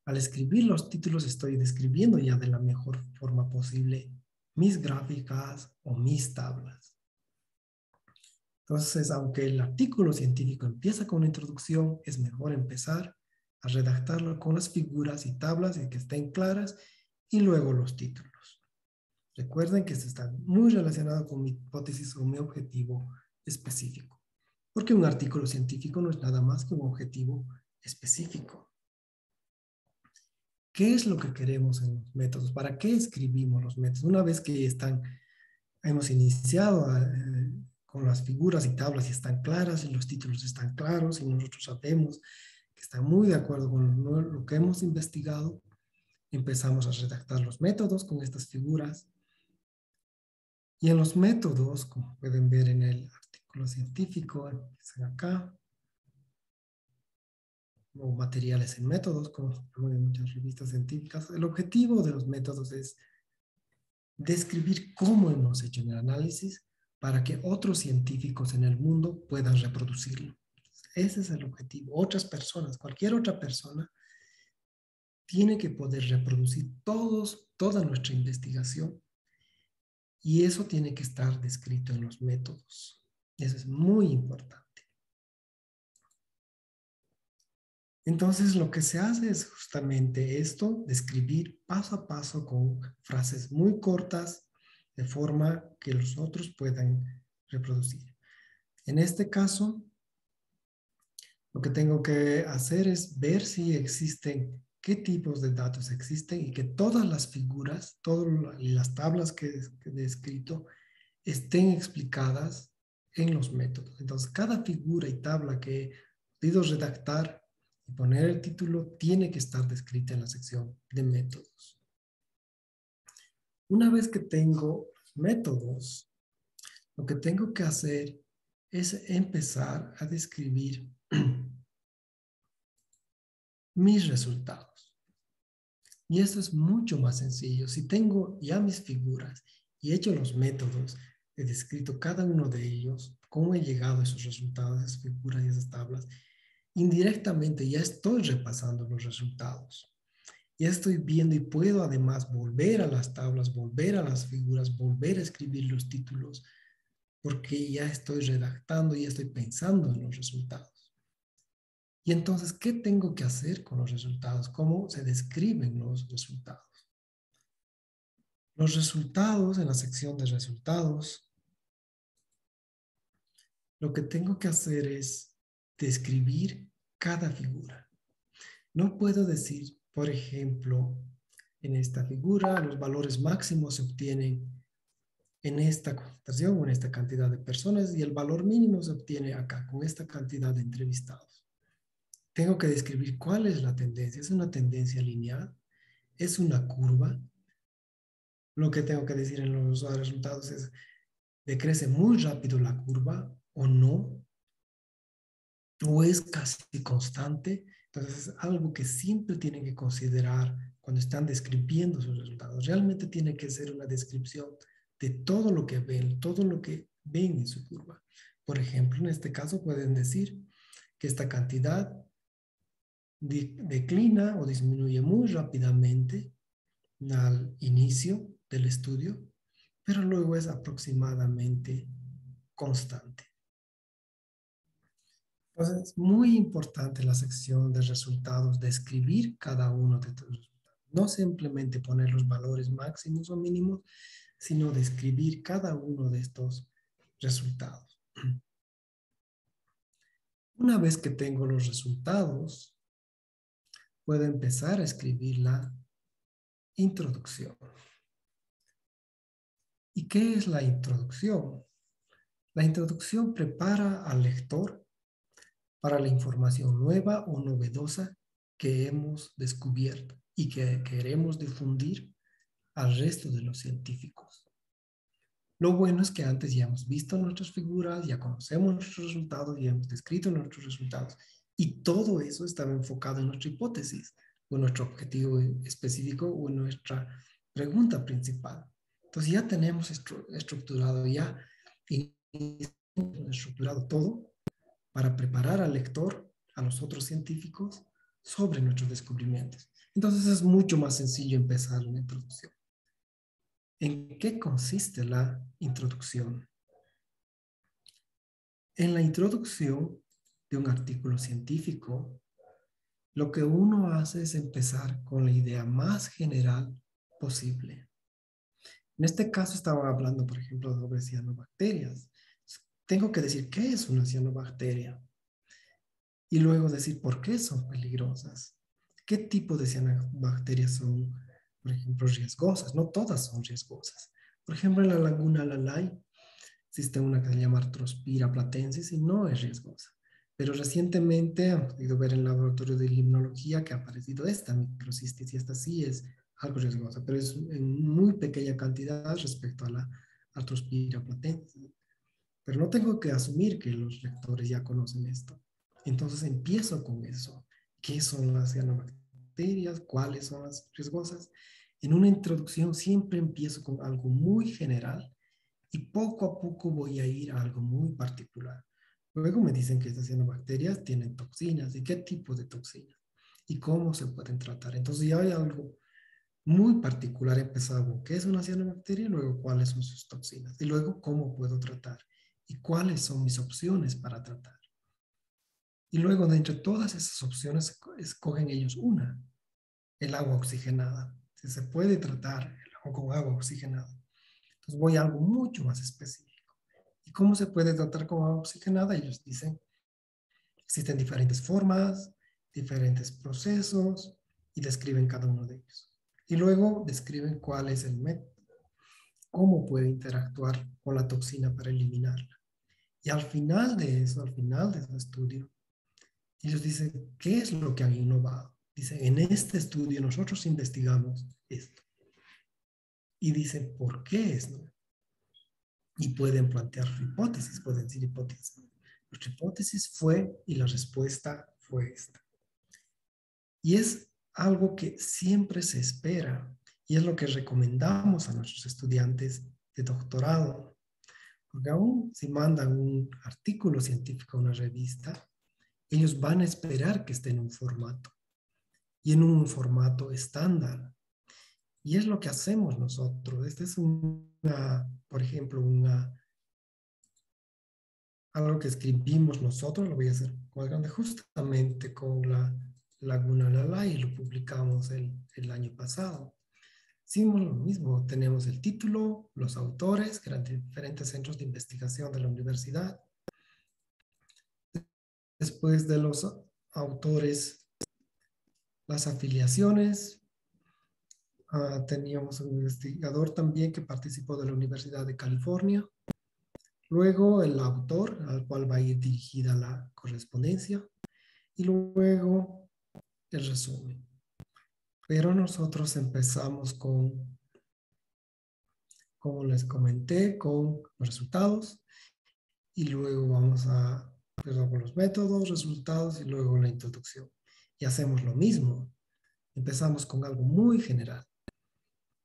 Al escribir los títulos estoy describiendo ya de la mejor forma posible mis gráficas o mis tablas. Entonces, aunque el artículo científico empieza con una introducción, es mejor empezar a redactarlo con las figuras y tablas y que estén claras y luego los títulos. Recuerden que esto está muy relacionado con mi hipótesis o mi objetivo específico, porque un artículo científico no es nada más que un objetivo específico. ¿Qué es lo que queremos en los métodos? ¿Para qué escribimos los métodos? Una vez que hemos iniciado con las figuras y tablas y están claras y los títulos están claros y nosotros sabemos que están muy de acuerdo con lo que hemos investigado, empezamos a redactar los métodos con estas figuras. Y en los métodos, como pueden ver en el artículo científico, empiezan acá, o materiales en métodos, como se llaman en muchas revistas científicas. El objetivo de los métodos es describir cómo hemos hecho el análisis para que otros científicos en el mundo puedan reproducirlo. Ese es el objetivo. Otras personas, cualquier otra persona, tiene que poder reproducir toda nuestra investigación y eso tiene que estar descrito en los métodos. Eso es muy importante. Entonces, lo que se hace es justamente esto, describir paso a paso con frases muy cortas, de forma que los otros puedan reproducir. En este caso, lo que tengo que hacer es ver si existen, qué tipos de datos existen y que todas las figuras, todas las tablas que he descrito estén explicadas en los métodos. Entonces, cada figura y tabla que he podido redactar y poner el título tiene que estar descrita en la sección de métodos. Una vez que tengo métodos, lo que tengo que hacer es empezar a describir mis resultados. Y esto es mucho más sencillo. Si tengo ya mis figuras y he hecho los métodos, he descrito cada uno de ellos, cómo he llegado a esos resultados, esas figuras y esas tablas, indirectamente ya estoy repasando los resultados. Ya estoy viendo y puedo además volver a las tablas, volver a las figuras, volver a escribir los títulos, porque ya estoy redactando y ya estoy pensando en los resultados. Y entonces, ¿qué tengo que hacer con los resultados? ¿Cómo se describen los resultados? Los resultados, en la sección de resultados, lo que tengo que hacer es describir cada figura. No puedo decir, por ejemplo, en esta figura, los valores máximos se obtienen en esta concentración o en esta cantidad de personas y el valor mínimo se obtiene acá, con esta cantidad de entrevistados. Tengo que describir cuál es la tendencia. ¿Es una tendencia lineal? ¿Es una curva? Lo que tengo que decir en los resultados es, ¿decrece muy rápido la curva o no? ¿O es casi constante? Entonces es algo que siempre tienen que considerar cuando están describiendo sus resultados. Realmente tiene que ser una descripción de todo lo que ven en su curva. Por ejemplo, en este caso pueden decir que esta cantidad declina o disminuye muy rápidamente al inicio del estudio, pero luego es aproximadamente constante. Entonces, es muy importante la sección de resultados, describir cada uno de estos resultados. No simplemente poner los valores máximos o mínimos, sino describir cada uno de estos resultados. Una vez que tengo los resultados, puedo empezar a escribir la introducción. ¿Y qué es la introducción? La introducción prepara al lector para la información nueva o novedosa que hemos descubierto y que queremos difundir al resto de los científicos. Lo bueno es que antes ya hemos visto nuestras figuras, ya conocemos nuestros resultados, ya hemos descrito nuestros resultados. Y todo eso estaba enfocado en nuestra hipótesis, o en nuestro objetivo específico, o en nuestra pregunta principal. Entonces ya tenemos estructurado todo para preparar al lector, a los otros científicos, sobre nuestros descubrimientos. Entonces es mucho más sencillo empezar una introducción. ¿En qué consiste la introducción? En la introducción de un artículo científico, lo que uno hace es empezar con la idea más general posible. En este caso estaba hablando, por ejemplo, sobre cianobacterias. Tengo que decir qué es una cianobacteria y luego decir por qué son peligrosas. ¿Qué tipo de cianobacterias son, por ejemplo, riesgosas? No todas son riesgosas. Por ejemplo, en la laguna Lalay existe una que se llama Arthrospira platensis y no es riesgosa. Pero recientemente hemos podido ver en el laboratorio de limnología que ha aparecido esta microcistis y esta sí es algo riesgosa, pero es en muy pequeña cantidad respecto a la Arthrospira platensis. Pero no tengo que asumir que los lectores ya conocen esto. Entonces empiezo con eso. ¿Qué son las cianobacterias? ¿Cuáles son las riesgosas? En una introducción siempre empiezo con algo muy general y poco a poco voy a ir a algo muy particular. Luego me dicen que estas cianobacterias tienen toxinas. ¿Y qué tipo de toxinas? ¿Y cómo se pueden tratar? Entonces ya hay algo muy particular empezado con qué es una cianobacteria y luego cuáles son sus toxinas. Y luego cómo puedo tratar y cuáles son mis opciones para tratar. Y luego de entre todas esas opciones escogen ellos una, el agua oxigenada. Si se puede tratar el agua con agua oxigenada. Entonces voy a algo mucho más específico. ¿Y cómo se puede tratar con agua oxigenada? Ellos dicen, existen diferentes formas, diferentes procesos y describen cada uno de ellos. Y luego describen cuál es el método, cómo puede interactuar con la toxina para eliminarla. Y al final de eso, al final de su estudio, ellos dicen, ¿qué es lo que han innovado? Dicen, en este estudio nosotros investigamos esto. Y dicen, ¿por qué es nuevo? Y pueden plantear su hipótesis, pueden decir hipótesis. Nuestra hipótesis fue, y la respuesta fue esta. Y es algo que siempre se espera, y es lo que recomendamos a nuestros estudiantes de doctorado. Porque aún si mandan un artículo científico a una revista, ellos van a esperar que esté en un formato, y en un formato estándar. Y es lo que hacemos nosotros. Este es por ejemplo, algo que escribimos nosotros, lo voy a hacer más grande, justamente con la Laguna Lalay, y lo publicamos el año pasado. Hicimos lo mismo, tenemos el título, los autores, que eran diferentes centros de investigación de la universidad. Después de los autores, las afiliaciones. Teníamos un investigador también que participó de la Universidad de California. Luego el autor, al cual va a ir dirigida la correspondencia. Y luego el resumen. Pero nosotros empezamos con, como les comenté, con los resultados. Y luego vamos a, con los métodos, resultados y luego la introducción. Y hacemos lo mismo. Empezamos con algo muy general.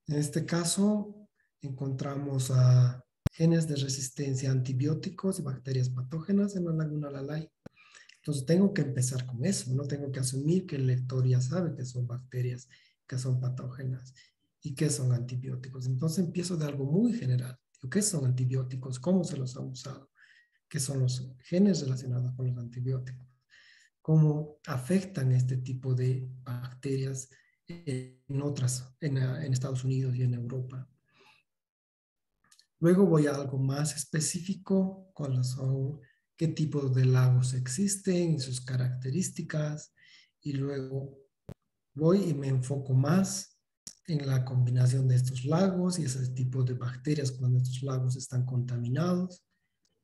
En este caso, encontramos a genes de resistencia a antibióticos y bacterias patógenas en la laguna Lalay. Entonces tengo que empezar con eso, no tengo que asumir que el lector ya sabe que son bacterias, que son patógenas y que son antibióticos. Entonces empiezo de algo muy general. ¿Qué son antibióticos? ¿Cómo se los han usado? ¿Qué son los genes relacionados con los antibióticos? ¿Cómo afectan este tipo de bacterias en Estados Unidos y en Europa? Luego voy a algo más específico, cuáles son, qué tipos de lagos existen y sus características. Y luego voy y me enfoco más en la combinación de estos lagos y ese tipo de bacterias cuando estos lagos están contaminados.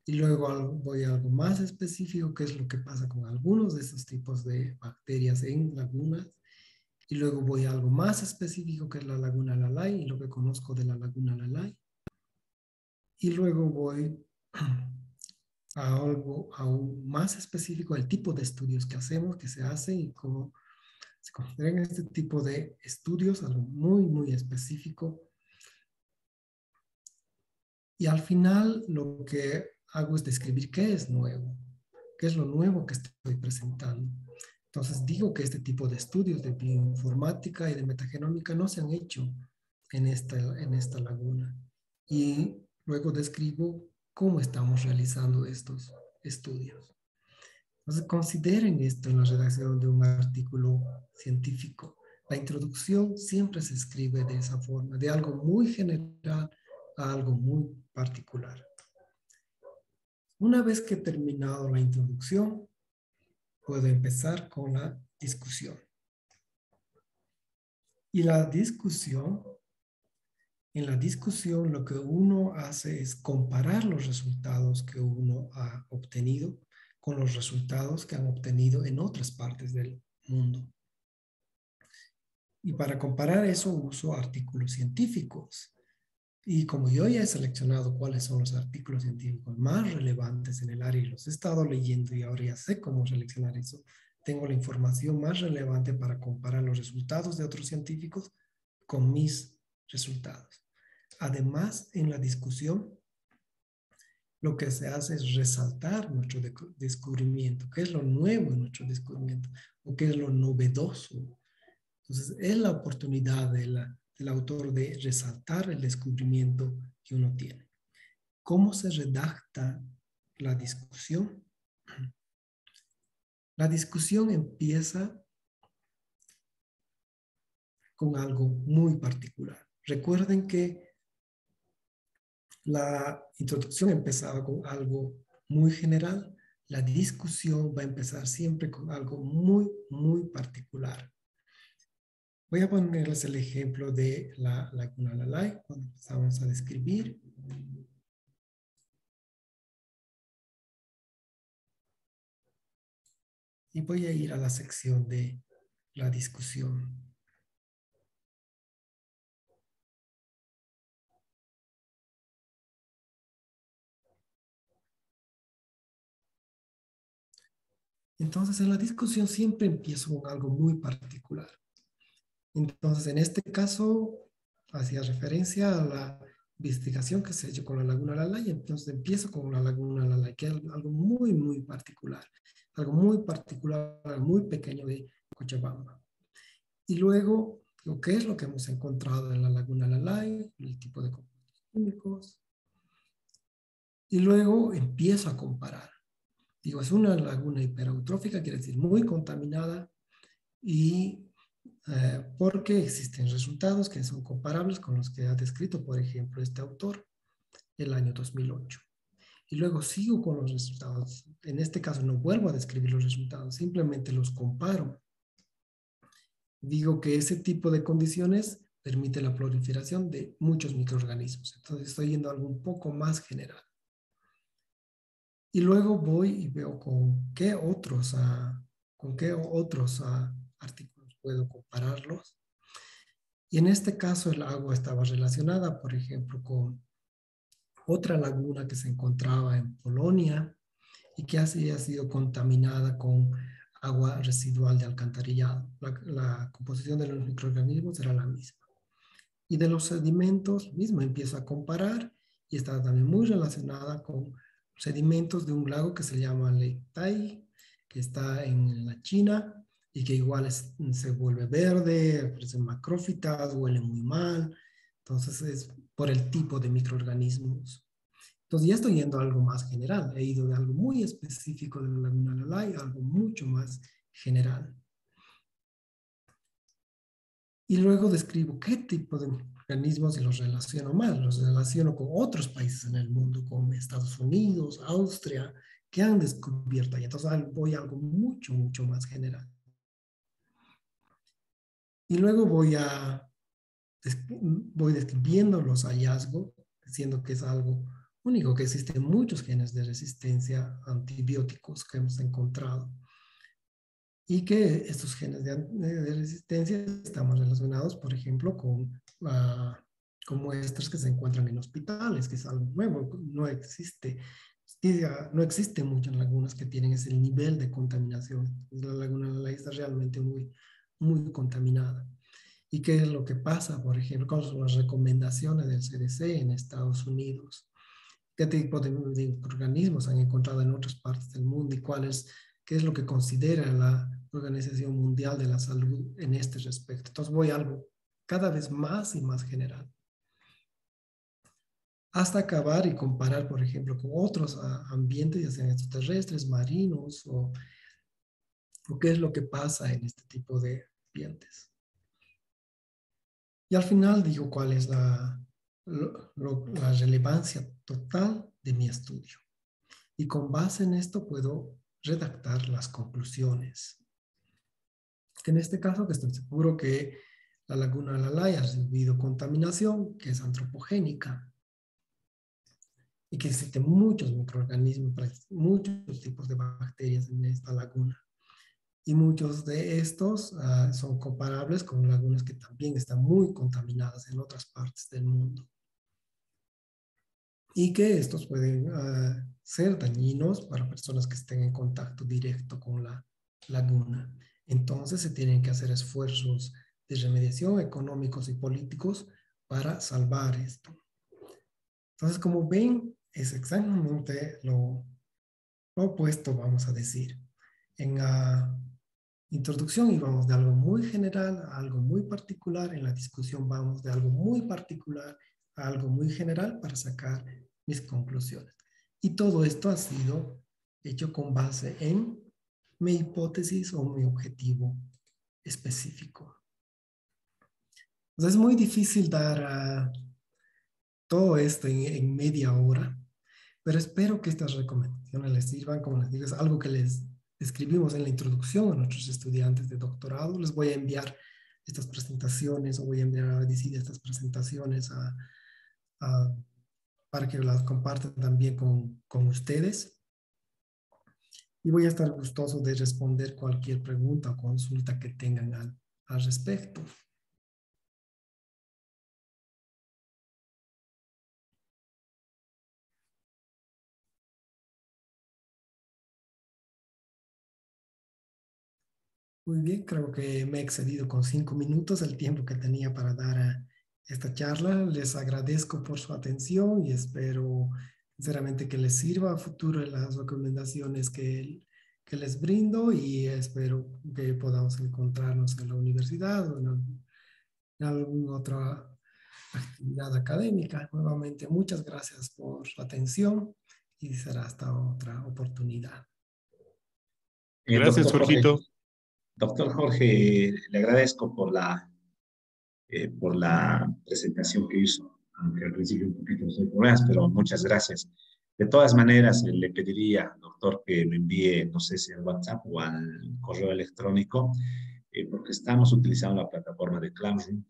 Y luego voy a algo más específico, que es lo que pasa con algunos de estos tipos de bacterias en lagunas. Y luego voy a algo más específico que es la laguna Lalay y lo que conozco de la laguna Lalay. Y luego voy a algo aún más específico, el tipo de estudios que hacemos, que se hacen y cómo se consideran este tipo de estudios, algo muy, muy específico. Y al final lo que hago es describir qué es nuevo, qué es lo nuevo que estoy presentando. Entonces digo que este tipo de estudios de bioinformática y de metagenómica no se han hecho en esta laguna. Y luego describo cómo estamos realizando estos estudios. Entonces consideren esto en la redacción de un artículo científico. La introducción siempre se escribe de esa forma, de algo muy general a algo muy particular. Una vez que he terminado la introducción, puedo empezar con la discusión. Y en la discusión lo que uno hace es comparar los resultados que uno ha obtenido con los resultados que han obtenido en otras partes del mundo. Y para comparar eso uso artículos científicos. Y como yo ya he seleccionado cuáles son los artículos científicos más relevantes en el área y los he estado leyendo y ahora ya sé cómo seleccionar eso, tengo la información más relevante para comparar los resultados de otros científicos con mis resultados. Además, en la discusión, lo que se hace es resaltar nuestro descubrimiento, qué es lo nuevo en nuestro descubrimiento o qué es lo novedoso. Entonces, es la oportunidad del autor de resaltar el descubrimiento que uno tiene. ¿Cómo se redacta la discusión? La discusión empieza con algo muy particular. Recuerden que la introducción empezaba con algo muy general. La discusión va a empezar siempre con algo muy, muy particular. Voy a ponerles el ejemplo de la laguna Lalay cuando empezamos a describir. Y voy a ir a la sección de la discusión. Entonces, en la discusión siempre empiezo con algo muy particular. Entonces, en este caso, hacía referencia a la investigación que se ha hecho con la laguna Lalay. Entonces, empiezo con la laguna Lalay, que es algo muy, muy particular. Algo muy particular, muy pequeño de Cochabamba. Y luego, ¿qué es lo que hemos encontrado en la laguna Lalay? El tipo de compuestos químicos. Y luego empiezo a comparar. Digo, es una laguna hipereutrófica, quiere decir muy contaminada, y porque existen resultados que son comparables con los que ha descrito, por ejemplo, este autor el año 2008. Y luego sigo con los resultados. En este caso no vuelvo a describir los resultados, simplemente los comparo. Digo que ese tipo de condiciones permite la proliferación de muchos microorganismos. Entonces estoy yendo a algo un poco más general. Y luego voy y veo con qué otros artículos puedo compararlos. Y en este caso el agua estaba relacionada, por ejemplo, con otra laguna que se encontraba en Polonia y que había sido contaminada con agua residual de alcantarillado. La composición de los microorganismos era la misma. Y de los sedimentos, mismo empiezo a comparar y está también muy relacionada con sedimentos de un lago que se llama Lake Tai, que está en la China y que igual se vuelve verde, ofrece macrófitas, huele muy mal. Entonces es por el tipo de microorganismos. Entonces ya estoy yendo a algo más general. He ido de algo muy específico de la laguna Lalay a algo mucho más general. Y luego describo qué tipo de organismos y los relaciono más. Los relaciono con otros países en el mundo, como Estados Unidos, Austria, que han descubierto ahí. Entonces voy a algo mucho, mucho más general. Y luego voy describiendo los hallazgos, diciendo que es algo único, que existen muchos genes de resistencia a antibióticos que hemos encontrado. y que estos genes de resistencia estamos relacionados, por ejemplo, con muestras que se encuentran en hospitales, que es algo nuevo, no existe mucho en lagunas que tienen ese nivel de contaminación. La laguna de la isla es realmente muy contaminada. ¿Y qué es lo que pasa, por ejemplo, con las recomendaciones del CDC en Estados Unidos? ¿Qué tipo de organismos han encontrado en otras partes del mundo y qué es lo que considera la Organización Mundial de la Salud en este respecto? Entonces voy a algo cada vez más y más general, hasta acabar y comparar, por ejemplo, con otros ambientes, ya sean extraterrestres, marinos, o qué es lo que pasa en este tipo de ambientes. Y al final digo cuál es la relevancia total de mi estudio. Y con base en esto puedo redactar las conclusiones. Que en este caso, que estoy seguro que la laguna de Lalay ha recibido contaminación, que es antropogénica, y que existen muchos microorganismos, muchos tipos de bacterias en esta laguna. Y muchos de estos son comparables con lagunas que también están muy contaminadas en otras partes del mundo. Y que estos pueden ser dañinos para personas que estén en contacto directo con la laguna. Entonces se tienen que hacer esfuerzos de remediación económicos y políticos para salvar esto. Entonces, como ven, es exactamente lo opuesto, vamos a decir. En la introducción íbamos de algo muy general a algo muy particular. En la discusión vamos de algo muy particular a algo muy general para sacar mis conclusiones. Y todo esto ha sido hecho con base en mi hipótesis o mi objetivo específico. Entonces es muy difícil dar todo esto en media hora, pero espero que estas recomendaciones les sirvan. Como les digo, es algo que les escribimos en la introducción a nuestros estudiantes de doctorado. Les voy a enviar estas presentaciones o voy a enviar a DCID estas presentaciones para que las compartan también con ustedes. Y voy a estar gustoso de responder cualquier pregunta o consulta que tengan al respecto. Muy bien, creo que me he excedido con 5 minutos el tiempo que tenía para dar esta charla. Les agradezco por su atención y espero sinceramente que les sirva a futuro las recomendaciones que les brindo, y espero que podamos encontrarnos en la universidad o en alguna otra actividad académica. Nuevamente, muchas gracias por su atención y será hasta otra oportunidad. Gracias, Doctor Jorge, Jorgito. doctor Jorge, le agradezco por la presentación que hizo, aunque al principio un poquito no problemas, pero muchas gracias. De todas maneras, le pediría, doctor, que me envíe, no sé si al WhatsApp o al correo electrónico, porque estamos utilizando la plataforma de Classroom.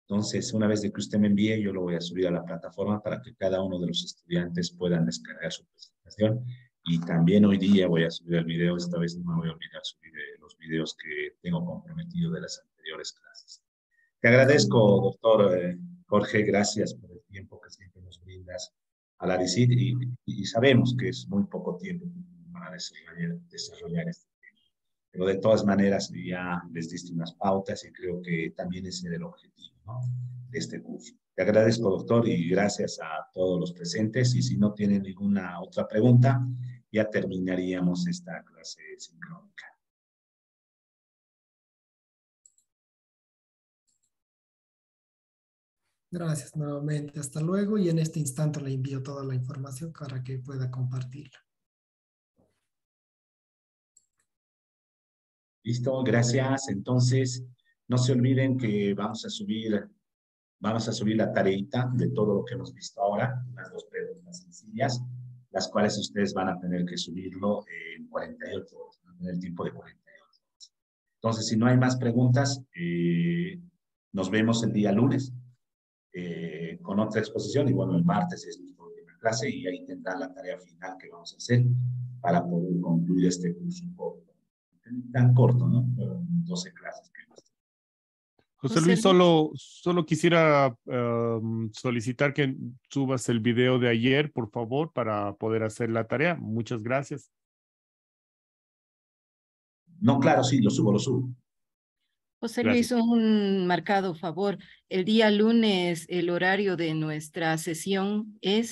Entonces, una vez de que usted me envíe, yo lo voy a subir a la plataforma para que cada uno de los estudiantes puedan descargar su presentación. Y también hoy día voy a subir el video. Esta vez no me voy a olvidar subir los videos que tengo comprometido de las anteriores clases. Te agradezco, doctor Jorge, gracias por el tiempo que siempre nos brindas a la DICIT, y sabemos que es muy poco tiempo para desarrollar este tema. Pero de todas maneras ya les diste unas pautas y creo que también ese es el objetivo, ¿no?, de este curso. Te agradezco, doctor, y gracias a todos los presentes. Y si no tienen ninguna otra pregunta, ya terminaríamos esta clase sincrónica. Gracias nuevamente. Hasta luego. Y en este instante le envío toda la información para que pueda compartirla. Listo, gracias. Entonces, no se olviden que vamos a subir la tareita de todo lo que hemos visto ahora, unas 2 preguntas sencillas, las cuales ustedes van a tener que subirlo en 48 horas, en el tiempo de 48 horas. Entonces, si no hay más preguntas, nos vemos el día lunes con otra exposición, y bueno, el martes es nuestra última clase y ahí tendrán la tarea final que vamos a hacer para poder concluir este curso un poco. ¿Ok? Tan corto, ¿no? 12 clases que hemos tenido. José Luis, solo quisiera solicitar que subas el video de ayer, por favor, para poder hacer la tarea. Muchas gracias. No, claro, sí, lo subo. José Gracias. Luis, un marcado favor. El día lunes, el horario de nuestra sesión es